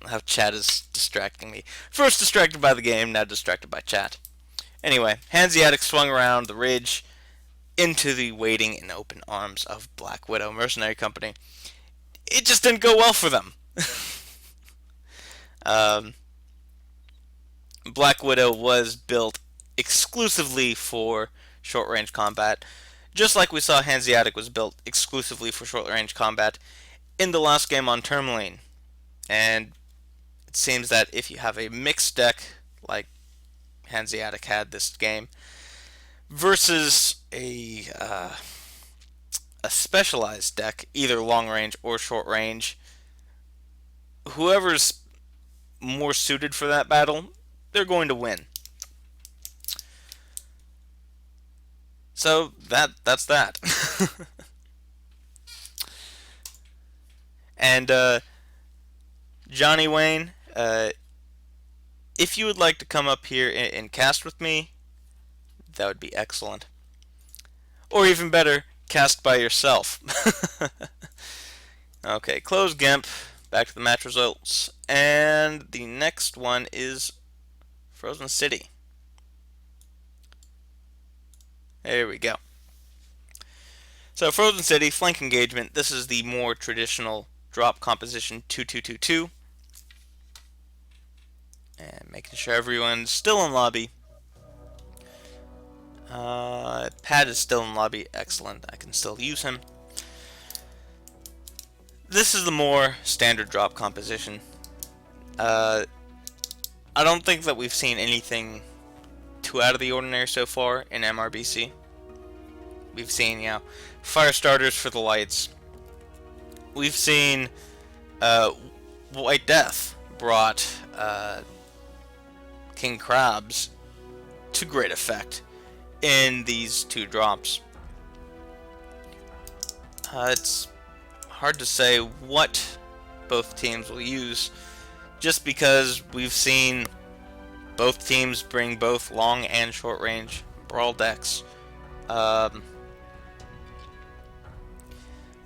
how chat is distracting me. First distracted by the game, now distracted by chat. Anyway, Hanseatic swung around the ridge into the waiting and open arms of Black Widow Mercenary Company. It just didn't go well for them. um, Black Widow was built exclusively for short range combat, just like we saw Hanseatic was built exclusively for short range combat in the last game on Tourmaline. And it seems that if you have a mixed deck like Hanseatic had this game versus a specialized deck, either long range or short range, whoever's more suited for that battle, they're going to win. So that's that. And Johnny Wayne, if you would like to come up here and cast with me, that would be excellent. Or even better, cast by yourself. Okay, close GIMP. Back to the match results. And the next one is Frozen City. There we go. So Frozen City, flank engagement. This is the more traditional drop composition 2-2-2-2. And making sure everyone's still in lobby. Pat is still in lobby. Excellent. I can still use him. This is the more standard drop composition. I don't think that we've seen anything too out of the ordinary so far in MRBC. We've seen, fire starters for the lights. We've seen White Death brought King Crabs to great effect in these two drops. It's hard to say what both teams will use, just because we've seen both teams bring both long and short range brawl decks.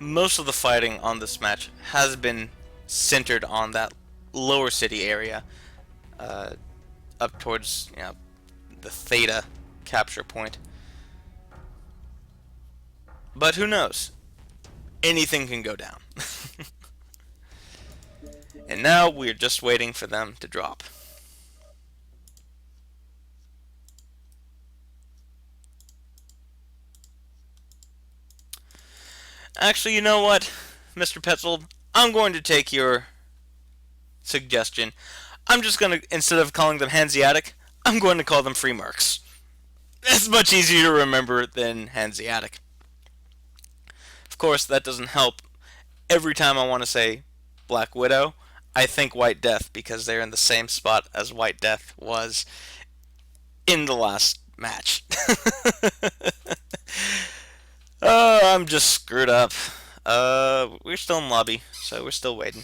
Most of the fighting on this match has been centered on that lower city area, up towards the Theta capture point. But who knows? Anything can go down. And now we're just waiting for them to drop. Actually, you know what, Mr. Petzold? I'm going to take your suggestion. I'm just going to, instead of calling them Hanseatic, I'm going to call them Free Mercs. That's much easier to remember than Hanseatic. Of course, that doesn't help. Every time I want to say Black Widow, I think White Death, because they're in the same spot as White Death was in the last match. I'm just screwed up. We're still in lobby, so we're still waiting.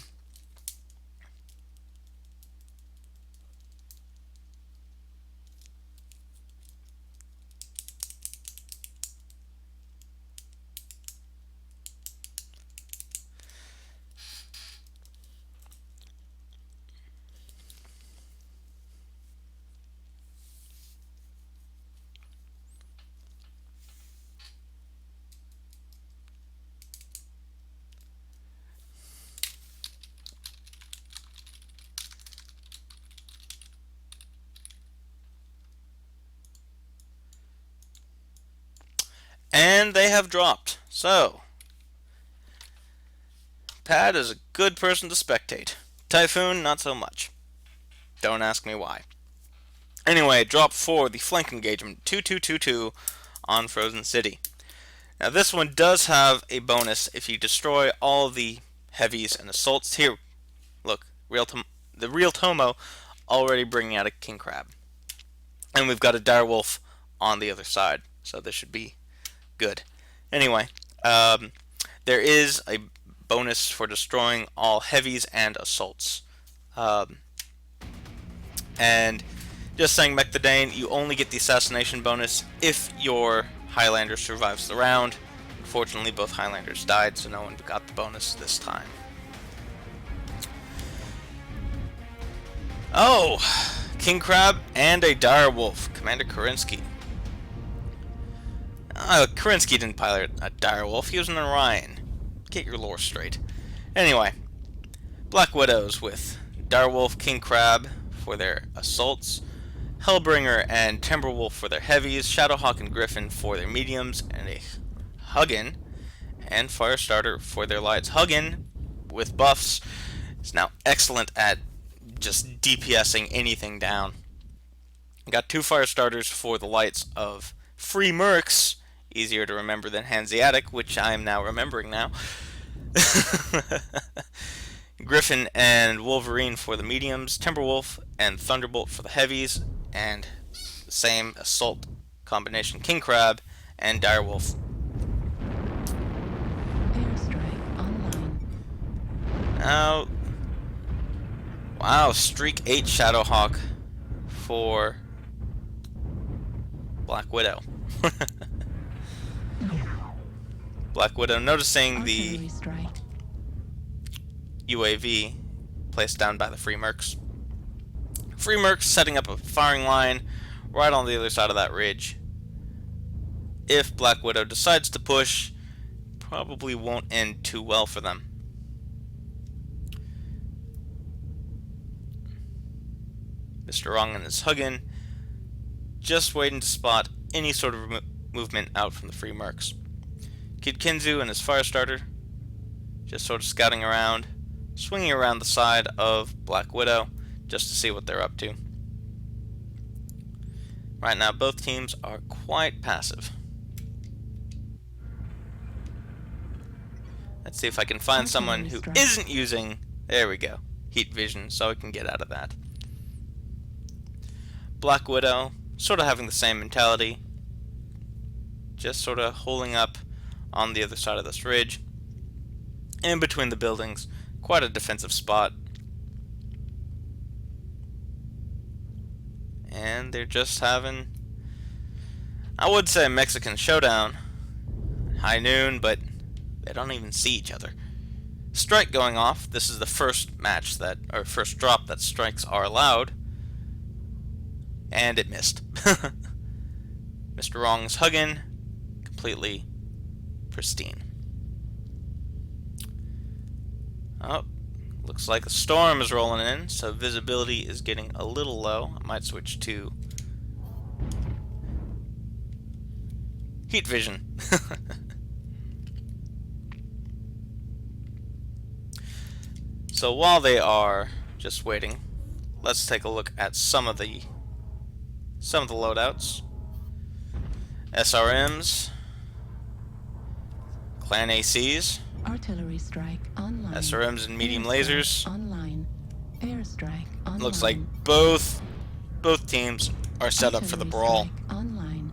and they have dropped. So, Pad is a good person to spectate. Typhoon, not so much. Don't ask me why. Anyway, drop 4, the flank engagement, 2222 on Frozen City. Now this one does have a bonus if you destroy all the heavies and assaults. Here, look, the real Tomo already bringing out a king crab. And we've got a direwolf on the other side, so this should be good. Anyway, there is a bonus for destroying all heavies and assaults. And just saying, Mech the Dane, you only get the assassination bonus if your Highlander survives the round. Unfortunately, both Highlanders died, so no one got the bonus this time. Oh! King Crab and a direwolf. Commander Kerensky. Kerensky didn't pilot a direwolf, he was an Orion. Get your lore straight. Anyway, Black Widows with direwolf, King Crab for their assaults, Hellbringer and Timberwolf for their heavies, Shadowhawk and Griffin for their mediums, and a Hugin and Firestarter for their lights. Hugin, with buffs, is now excellent at just DPSing anything down. Got 2 Firestarters for the lights of Free Mercs, easier to remember than Hanseatic, which I am now remembering now. Griffin and Wolverine for the mediums, Timberwolf and Thunderbolt for the heavies, and the same assault combination King Crab and Direwolf. Airstrike online. Now, wow, Streak 8 Shadowhawk for Black Widow. Black Widow noticing the Artillery strike. UAV placed down by the Free Mercs. Free Mercs setting up a firing line right on the other side of that ridge. If Black Widow decides to push, probably won't end too well for them. Mr. Wrong and his Hugin just waiting to spot any sort of movement out from the Free Mercs. Kid Kinzu and his Firestarter just sort of scouting around, swinging around the side of Black Widow just to see what they're up to. Right now both teams are quite passive. Let's see if I can find someone who isn't using, there we go, heat vision, so I can get out of that. Black Widow sort of having the same mentality, just sort of holding up on the other side of this ridge, in between the buildings, quite a defensive spot. And they're just having, I would say, a Mexican showdown. High noon, but they don't even see each other. Strike going off. This is the first match that, or first drop that strikes are allowed. And it missed. Mr. Wrong's Hugin, completely pristine. Oh, looks like a storm is rolling in, so visibility is getting a little low. I might switch to heat vision. So while they are just waiting, let's take a look at some of the loadouts. SRMs, Clan ACs, Artillery strike online. SRMs and medium Airstrike lasers. online. Airstrike online. Looks like both teams are set up for the Artillery brawl. strike online.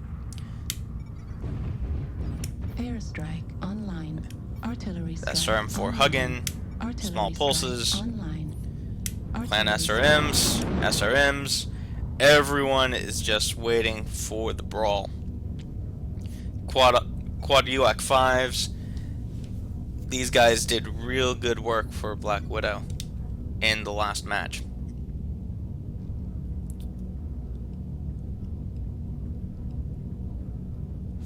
Airstrike online. Artillery strike SRM for online. Hugin, Artillery small strike pulses, online. Clan Artillery SRMs, strike online. SRMs. Everyone is just waiting for the brawl. Quad UAC 5s. These guys did real good work for Black Widow in the last match.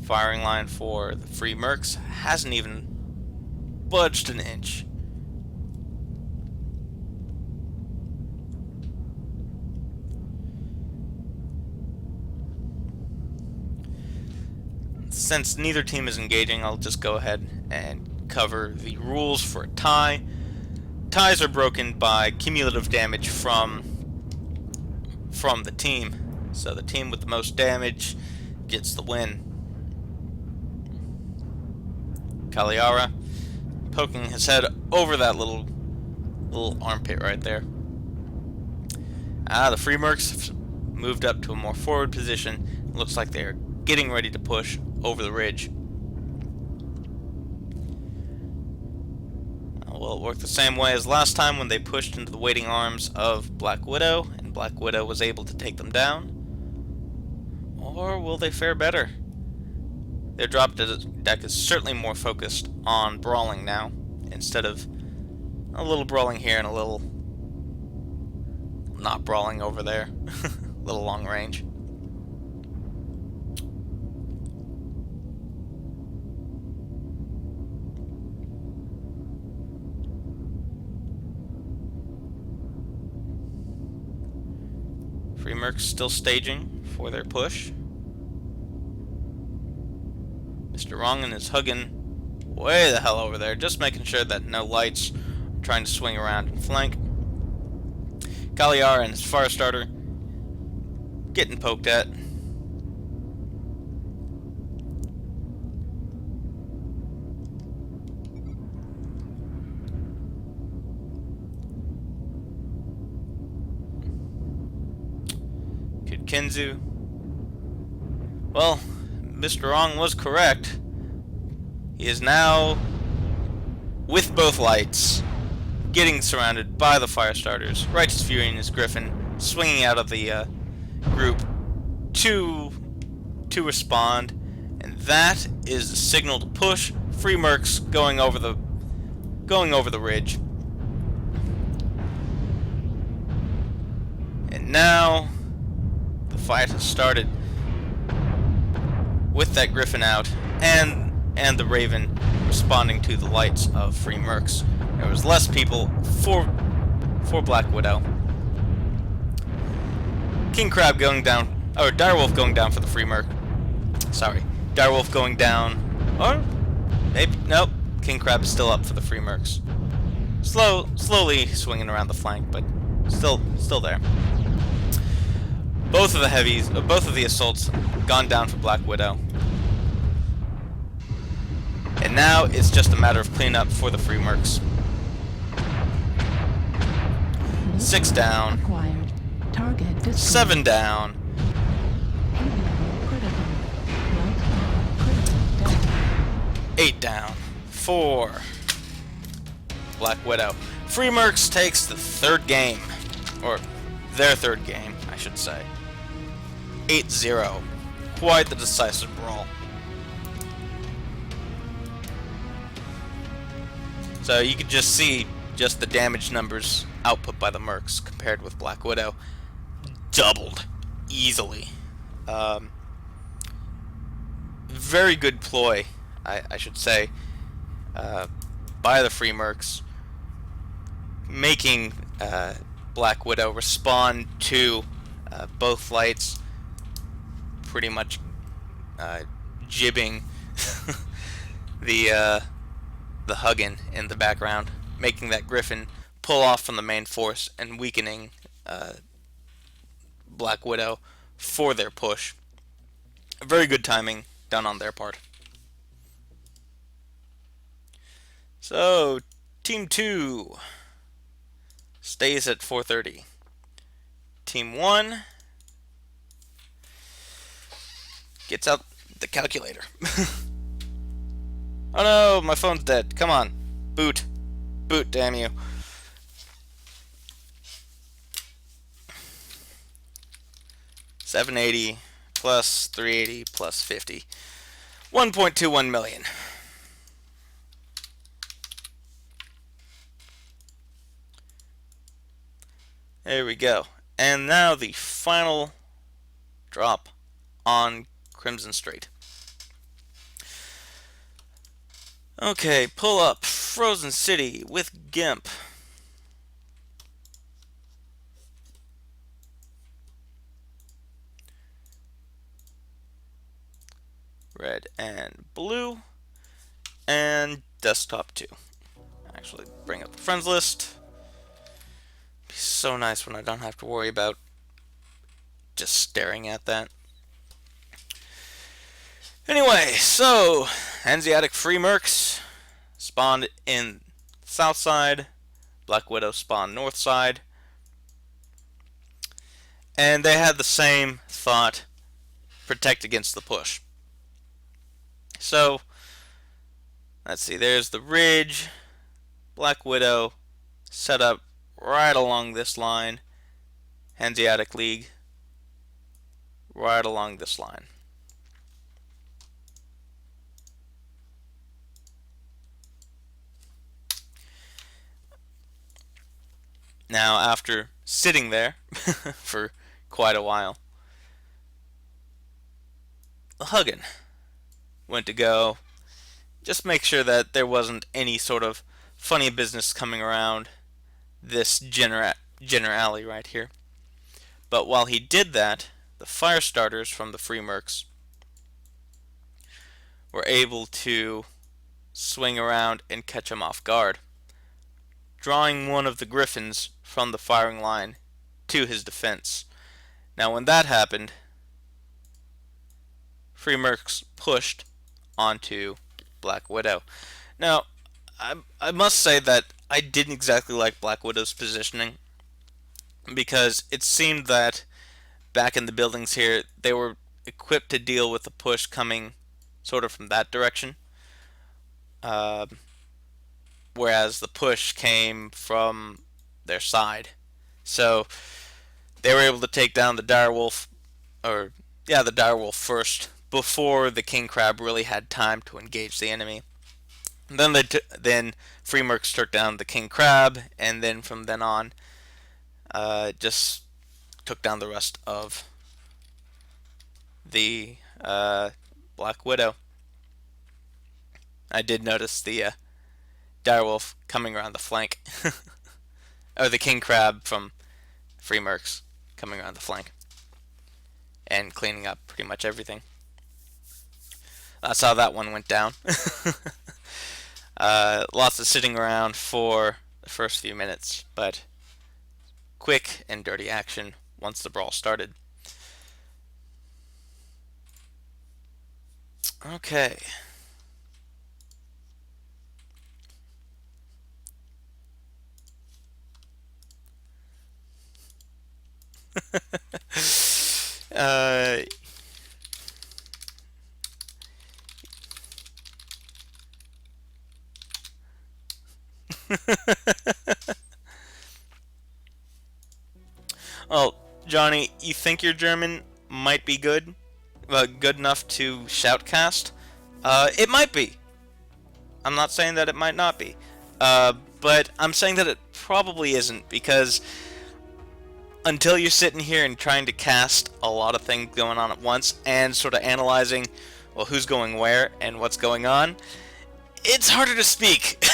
Firing line for the Free Mercs hasn't even budged an inch. since neither team is engaging, I'll just go ahead and cover the rules for a tie. Ties are broken by cumulative damage from the team. So the team with the most damage gets the win. Cagliara poking his head over that little armpit right there. The Free Mercs have moved up to a more forward position. Looks like they're getting ready to push over the ridge. Will it work the same way as last time when they pushed into the waiting arms of Black Widow, and Black Widow was able to take them down? Or will they fare better? Their drop deck is certainly more focused on brawling now, instead of a little brawling here and a little not brawling over there. A little long range. Free Mercs still staging for their push. Mr. Wrongen is hugging way the hell over there, just making sure that no lights are trying to swing around and flank. Cagliara and his Firestarter getting poked at. Kenzu. Well, Mr. Wrong was correct. He is now with both lights, getting surrounded by the Firestarters. Righteous Fury and his Griffin swinging out of the group to respond, and that is the signal to push. Free Mercs going over the ridge, and now the fight has started with that Griffin out and the Raven responding to the lights of Free Mercs. There was less people for Black Widow. King Crab going down, or Direwolf going down for the Free Merc. Sorry, Direwolf going down, or maybe nope. King Crab is still up for the Free Mercs. Slowly swinging around the flank, but still there. Both of the assaults gone down for Black Widow. And now it's just a matter of cleanup for the Free Mercs. 6 down. Acquired. Target destroyed. 7 down. Critical. Critical. 8 down. 4. Black Widow. Free Mercs takes the third game. Or their third game, I should say. 8-0. Quite the decisive brawl. So you could just see just the damage numbers output by the Mercs compared with Black Widow. Doubled. Easily. Very good ploy, I should say, by the Free Mercs, making Black Widow respond to both lights, pretty much jibbing the Huggin in the background, making that Griffin pull off from the main force and weakening Black Widow for their push. Very good timing done on their part. So, Team 2 stays at 430. Team 1 gets out the calculator. Oh no, my phone's dead. Come on. Boot. Boot, damn you. $780 plus $380 plus $50. 1.21 million. There we go. And now the final drop on Crimson Strait. Okay, pull up Frozen City with GIMP. red and blue, and desktop 2. Actually, bring up the friends list. Be so nice when I don't have to worry about just staring at that. Anyway, so Hanseatic free mercs spawned in south side, Black Widow spawned north side, and they had the same thought: protect against the push. So let's see, there's the ridge, Black Widow set up right along this line, Hanseatic League right along this line. Now, after sitting there for quite a while, the Huggin went to go just make sure that there wasn't any sort of funny business coming around this generally right here. But while he did that, the fire starters from the free mercs were able to swing around and catch him off guard, drawing one of the griffins from the firing line to his defense. Now when that happened, free mercs pushed onto Black Widow. Now, I must say that I didn't exactly like Black Widow's positioning, because it seemed that back in the buildings here, they were equipped to deal with the push coming sort of from that direction, uh, whereas the push came from their side. So they were able to take down the direwolf, or yeah, the direwolf first, before the king crab really had time to engage the enemy. And then free mercs took down the king crab, and then from then on, just took down the rest of the Black Widow. I did notice the direwolf coming around the flank, or the king crab from free mercs coming around the flank and cleaning up pretty much everything. That's how that one went down. Lots of sitting around for the first few minutes, but quick and dirty action once the brawl started. Okay. uh, well, Johnny, you think your German might be good? Good enough to shoutcast? It might be. I'm not saying that it might not be. But I'm saying that it probably isn't, because until you're sitting here and trying to cast a lot of things going on at once and sort of analyzing, well, who's going where and what's going on, it's harder to speak.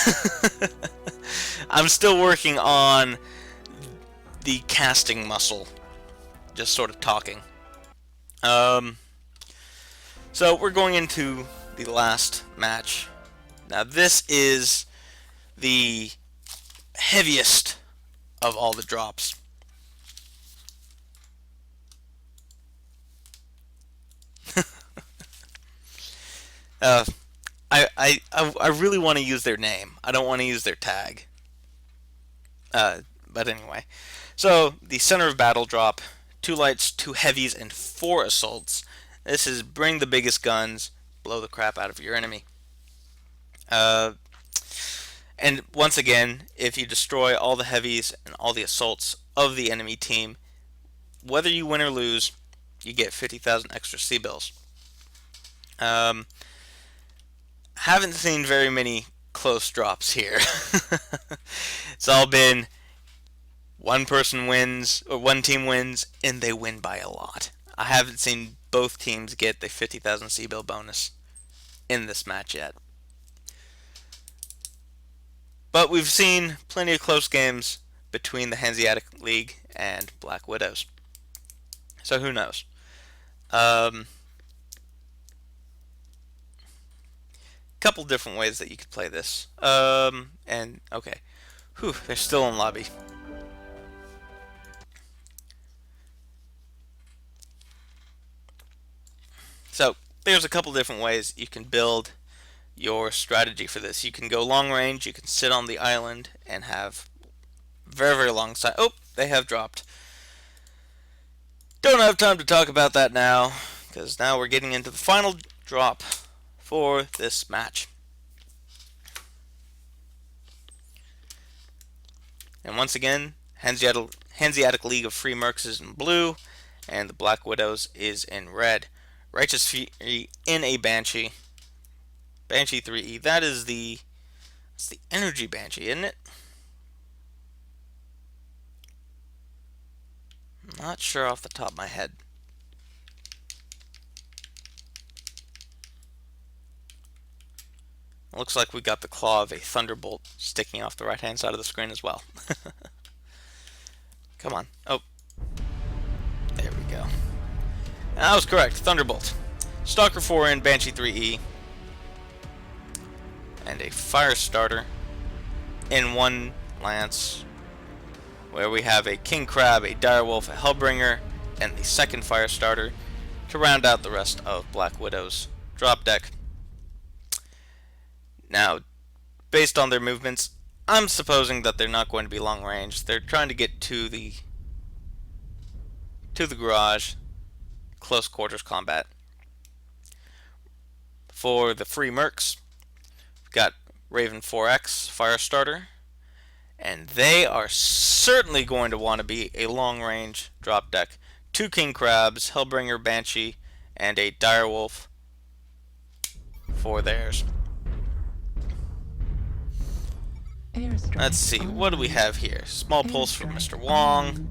I'm still working on the casting muscle, just sort of talking. So we're going into the last match. Now this is the heaviest of all the drops. I really want to use their name. I don't want to use their tag. But anyway, so the center of battle drop: 2 lights, 2 heavies, and 4 assaults. This is bring the biggest guns, blow the crap out of your enemy. And once again, if you destroy all the heavies and all the assaults of the enemy team, whether you win or lose, you get 50,000 extra C-bills. Haven't seen very many close drops here. It's all been one person wins, or one team wins, and they win by a lot. I haven't seen both teams get the 50,000 C-bill bonus in this match yet. But we've seen plenty of close games between the Hanseatic League and Black Widows. So who knows? couple different ways that you could play this. And okay. Whew, they're still in lobby. So, there's a couple different ways you can build your strategy for this. You can go long range, you can sit on the island and have very, very long side. Oh, they have dropped. Don't have time to talk about that now, because now we're getting into the final drop for this match. And once again, Hanseatic League of Free Mercs is in blue, and the Black Widows is in red. Righteous Fury in a Banshee. Banshee 3E. That's the energy Banshee, isn't it? Not sure off the top of my head. Looks like we got the claw of a Thunderbolt sticking off the right-hand side of the screen as well. Come on. Oh. There we go. And I was correct. Thunderbolt. Stalker 4 in, Banshee 3E. And a Fire Starter in one Lance, where we have a King Crab, a Direwolf, a Hellbringer, and the second Fire Starter to round out the rest of Black Widow's drop deck. Now, based on their movements, I'm supposing that they're not going to be long range. They're trying to get to the garage, close quarters combat. For the free mercs, we've got Raven 4X, Firestarter, and they are certainly going to want to be a long range drop deck. 2 King Crabs, Hellbringer, Banshee, and a Direwolf for theirs. Airstrike Let's see, online. what do we have here? Small pulse from Airstrike Mr. Wong. online.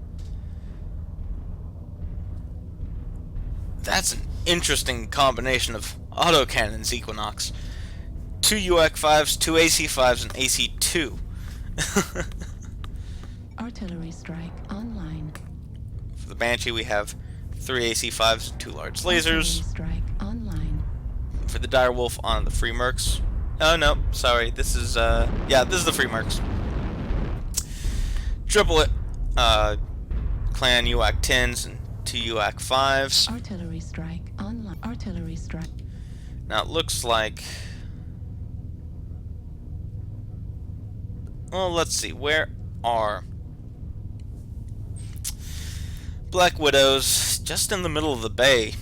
That's an interesting combination of autocannons, Equinox. 2 UAC-5s, 2 AC-5s, and AC-2. Artillery strike online. For the Banshee, we have 3 AC-5s and 2 large Artillery lasers. strike online. For the Direwolf on the Free Mercs. Oh, no, sorry, this is, yeah, this is the Free Mercs. Triplet, Clan UAC-10s and 2 UAC-5s. Artillery strike online. Artillery strike. Now, it looks like... Well, let's see, where are Black Widows? Just in the middle of the bay.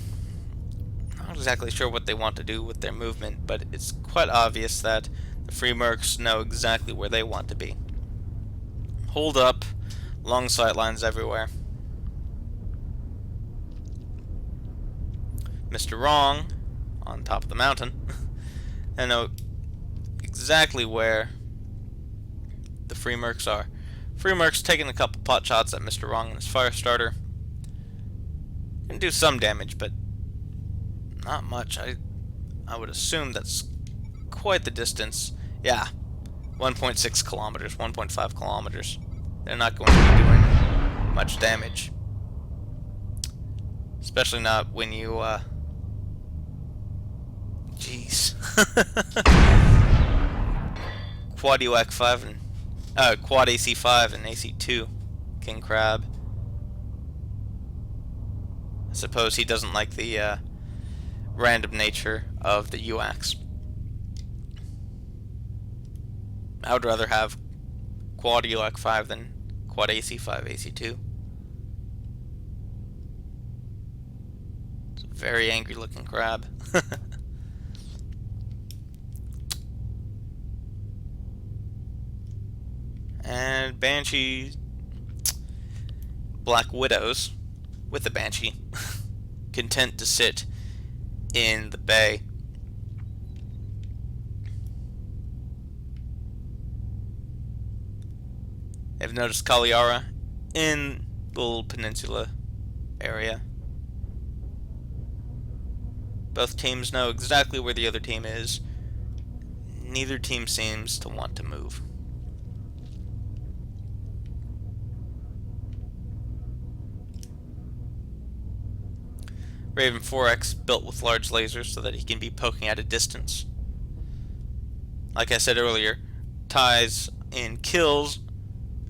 Not exactly sure what they want to do with their movement, but it's quite obvious that the Free Mercs know exactly where they want to be. Hold up, long sight lines everywhere. Mr. Wrong, on top of the mountain, I know exactly where the Free Mercs are. Free Mercs taking a couple pot shots at Mr. Wrong and his fire starter. Can do some damage, but not much. I would assume that's quite the distance. Yeah, 1.6 kilometers, 1.5 kilometers. They're not going to be doing much damage. Especially not when you, jeez. Quad UAC 5 and, Quad AC 5 and AC 2. King Crab. I suppose he doesn't like the, random nature of the UACs. I would rather have Quad UAC 5 than Quad AC 5 AC 2. It's a very angry looking crab. And Banshee, Black Widows with the Banshee, content to sit in the bay. I've noticed Kaliara in the little peninsula area. Both teams know exactly where the other team is. Neither team seems to want to move. Raven 4X built with large lasers so that he can be poking at a distance. like I said earlier, ties in kills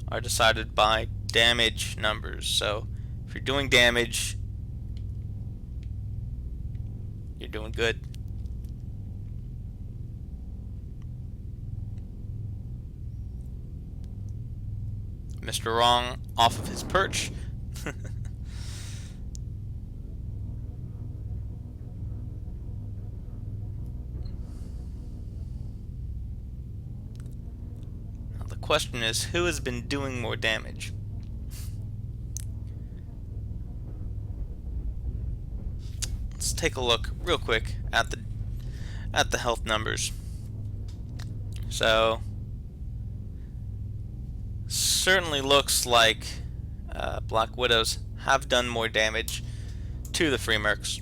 are decided by damage numbers. So if you're doing damage, you're doing good. Mr. Wrong off of his perch. Now the question is, who has been doing more damage? Let's take a look real quick at the health numbers. So certainly looks like Black Widows have done more damage to the Free Mercs.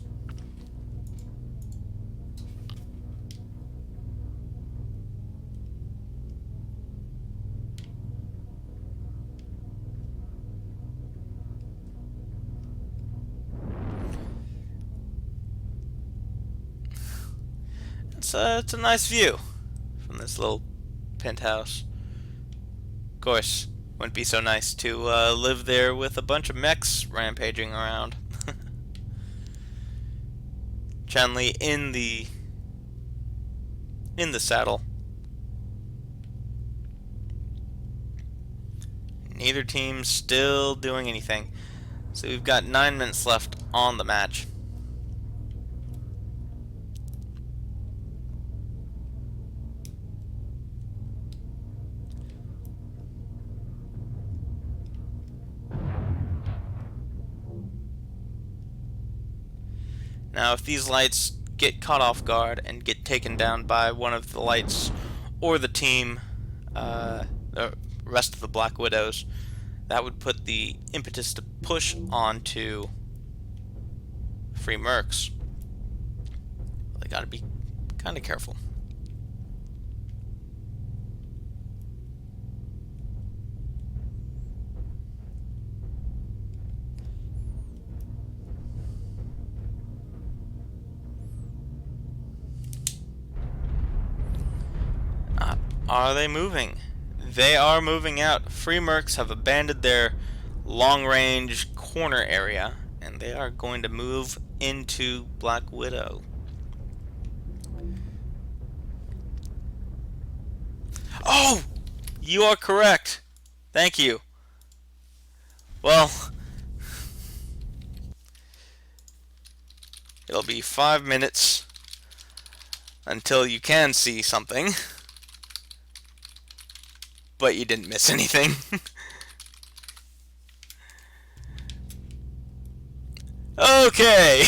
It's a nice view from this little penthouse. Of course, wouldn't be so nice to live there with a bunch of mechs rampaging around. Chanli in the saddle. Neither team still doing anything. So we've got 9 minutes left on the match. Now, if these lights get caught off guard and get taken down by one of the lights or the team, the rest of the Black Widows, that would put the impetus to push onto Free Mercs. They gotta be kind of careful. Are they moving? They are moving out. Free Mercs have abandoned their long-range corner area, and they are going to move into Black Widow. Oh! You are correct. Thank you. Well, it'll be 5 minutes until you can see something. But you didn't miss anything. Okay.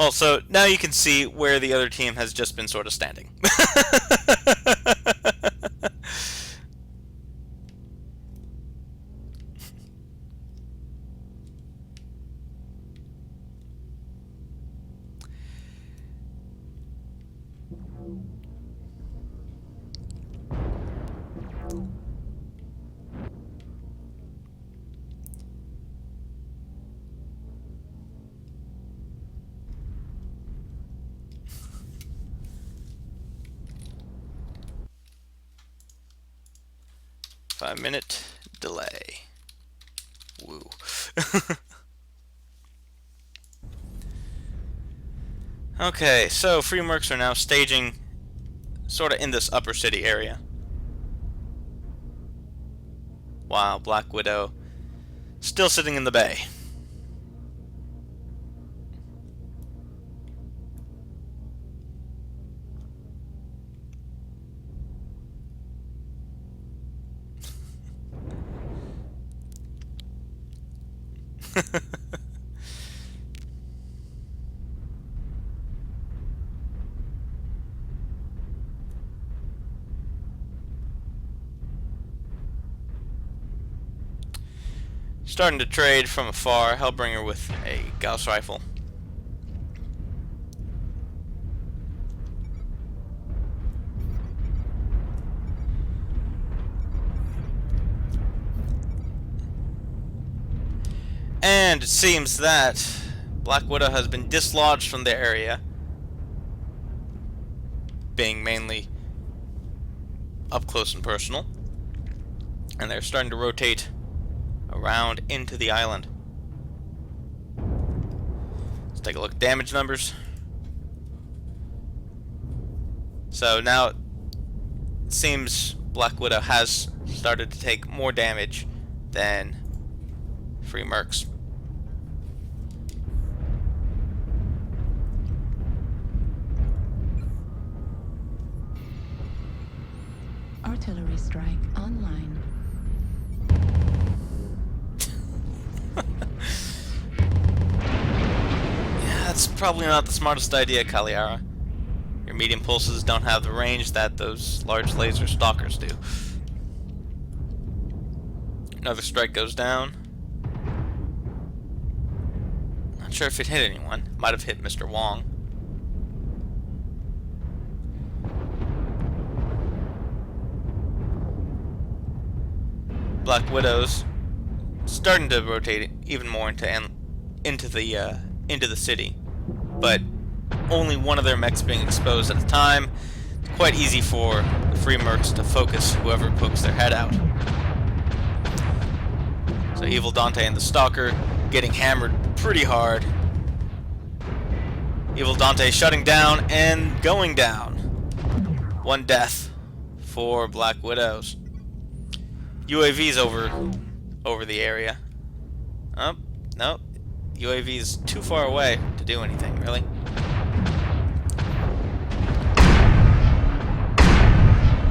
Also, now you can see where the other team has just been sort of standing. 5-minute delay. Woo. Okay, so Free Mercs are now staging sort of in this upper city area. While Black Widow still sitting in the bay. Starting to trade from afar, Hellbringer with a Gauss rifle. And it seems that Black Widow has been dislodged from the area, being mainly up close and personal, and they're starting to rotate around into the island. Let's take a look at damage numbers. So now it seems Black Widow has started to take more damage than Free Mercs. Artillery strike online. Yeah, that's probably not the smartest idea, Kaliara. Your medium pulses don't have the range that those large laser stalkers do. Another strike goes down. Not sure if it hit anyone. Might have hit Mr. Wong. Black Widow's starting to rotate even more into the city, but only one of their mechs being exposed at a time. It's quite easy for the Free Mercs to focus whoever pokes their head out. So Evil Dante and the Stalker getting hammered pretty hard. Evil Dante shutting down and going down. One death for Black Widows. UAV's over the area. Oh, no. UAV's too far away to do anything, really.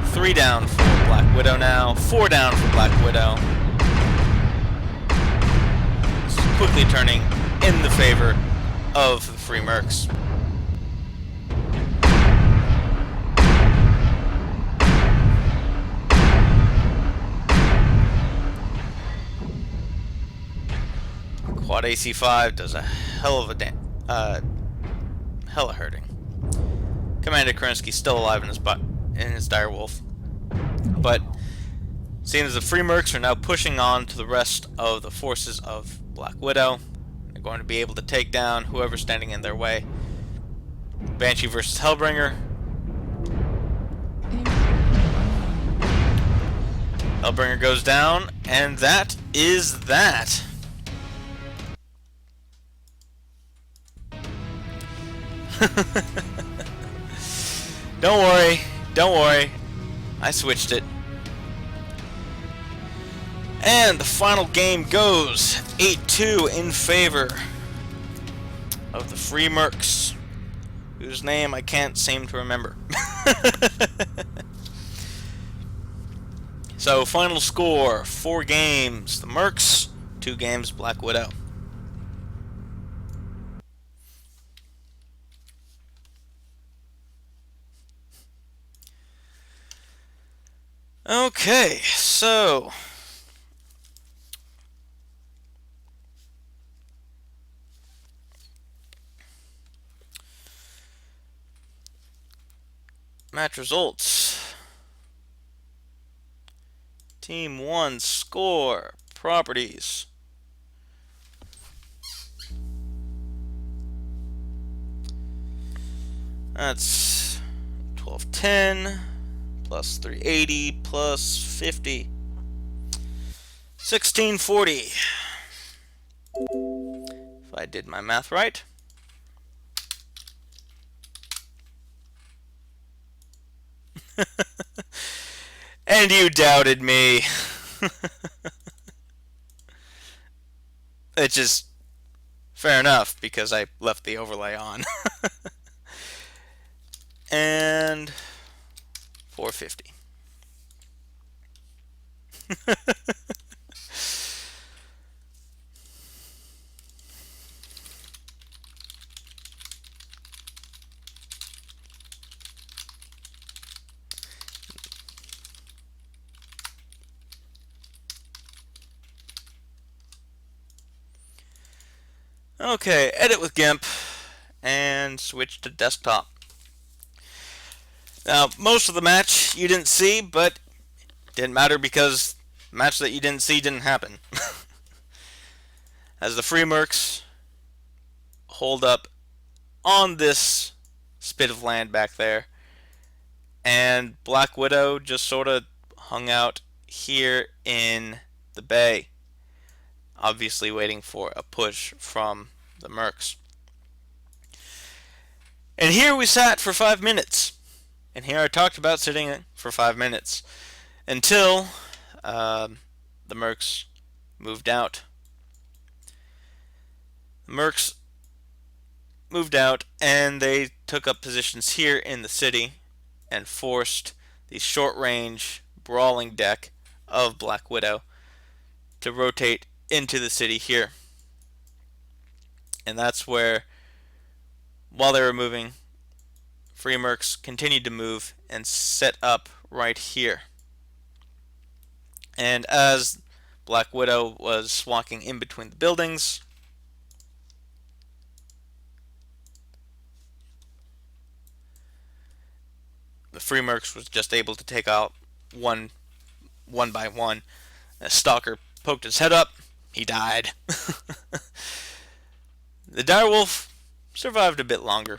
Three down for Black Widow now. 4 down for Black Widow. It's quickly turning in the favor of the Free Mercs. Quad AC-5 does a hell of hella hurting. Commander Kerensky's still alive in his direwolf, but seems the Free Mercs are now pushing on to the rest of the forces of Black Widow. They're going to be able to take down whoever's standing in their way. Banshee versus Hellbringer. Hellbringer goes down, and that is that. Don't worry, I switched it. And the final game goes 8-2 in favor of the Free Mercs, whose name I can't seem to remember. So, final score, 4 games the Mercs, 2 games Black Widow. Okay, so match results. Team 1 score, properties. That's 1210 plus 380 plus 50. 1640. If I did my math right. And you doubted me. It's just fair enough because I left the overlay on. And 450. Okay, edit with GIMP and switch to desktop. Now, most of the match you didn't see, but it didn't matter because the match that you didn't see didn't happen. as the Free Mercs hold up on this spit of land back there, and Black Widow just sort of hung out here in the bay, obviously waiting for a push from the Mercs. And here we sat for 5 minutes. And here I talked about sitting for 5 minutes until the Mercs moved out. The Mercs moved out and they took up positions here in the city and forced the short-range brawling deck of Black Widow to rotate into the city here. And that's where, while they were moving, Free Mercs continued to move and set up right here. And as Black Widow was walking in between the buildings, the Free Mercs was just able to take out one by one. A stalker poked his head up. He died. The direwolf survived a bit longer.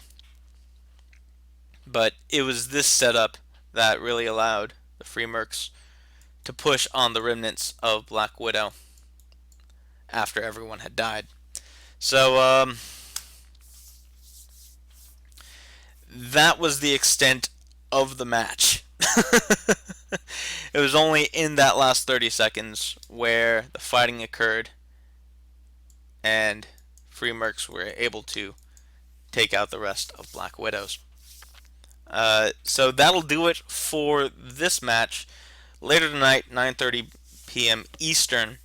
But it was this setup that really allowed the Free Mercs to push on the remnants of Black Widow after everyone had died. So, that was the extent of the match. It was only in that last 30 seconds where the fighting occurred and Free Mercs were able to take out the rest of Black Widows. So that'll do it for this match. Later tonight, 9:30 p.m. Eastern,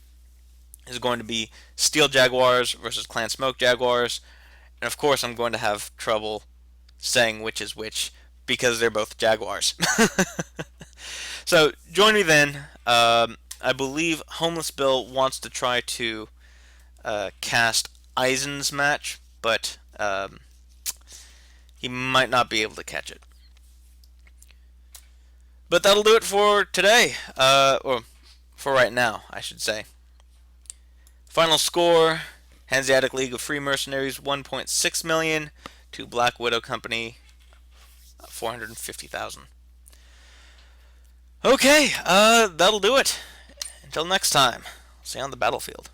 is going to be Steel Jaguars versus Clan Smoke Jaguars. And of course, I'm going to have trouble saying which is which because they're both Jaguars. So join me then. I believe Homeless Bill wants to try to cast Eisen's match, but he might not be able to catch it. But that'll do it for today, or for right now, I should say. Final score: Hanseatic League of Free Mercenaries 1.6 million to Black Widow Company 450,000. Okay, that'll do it. Until next time, see you on the battlefield.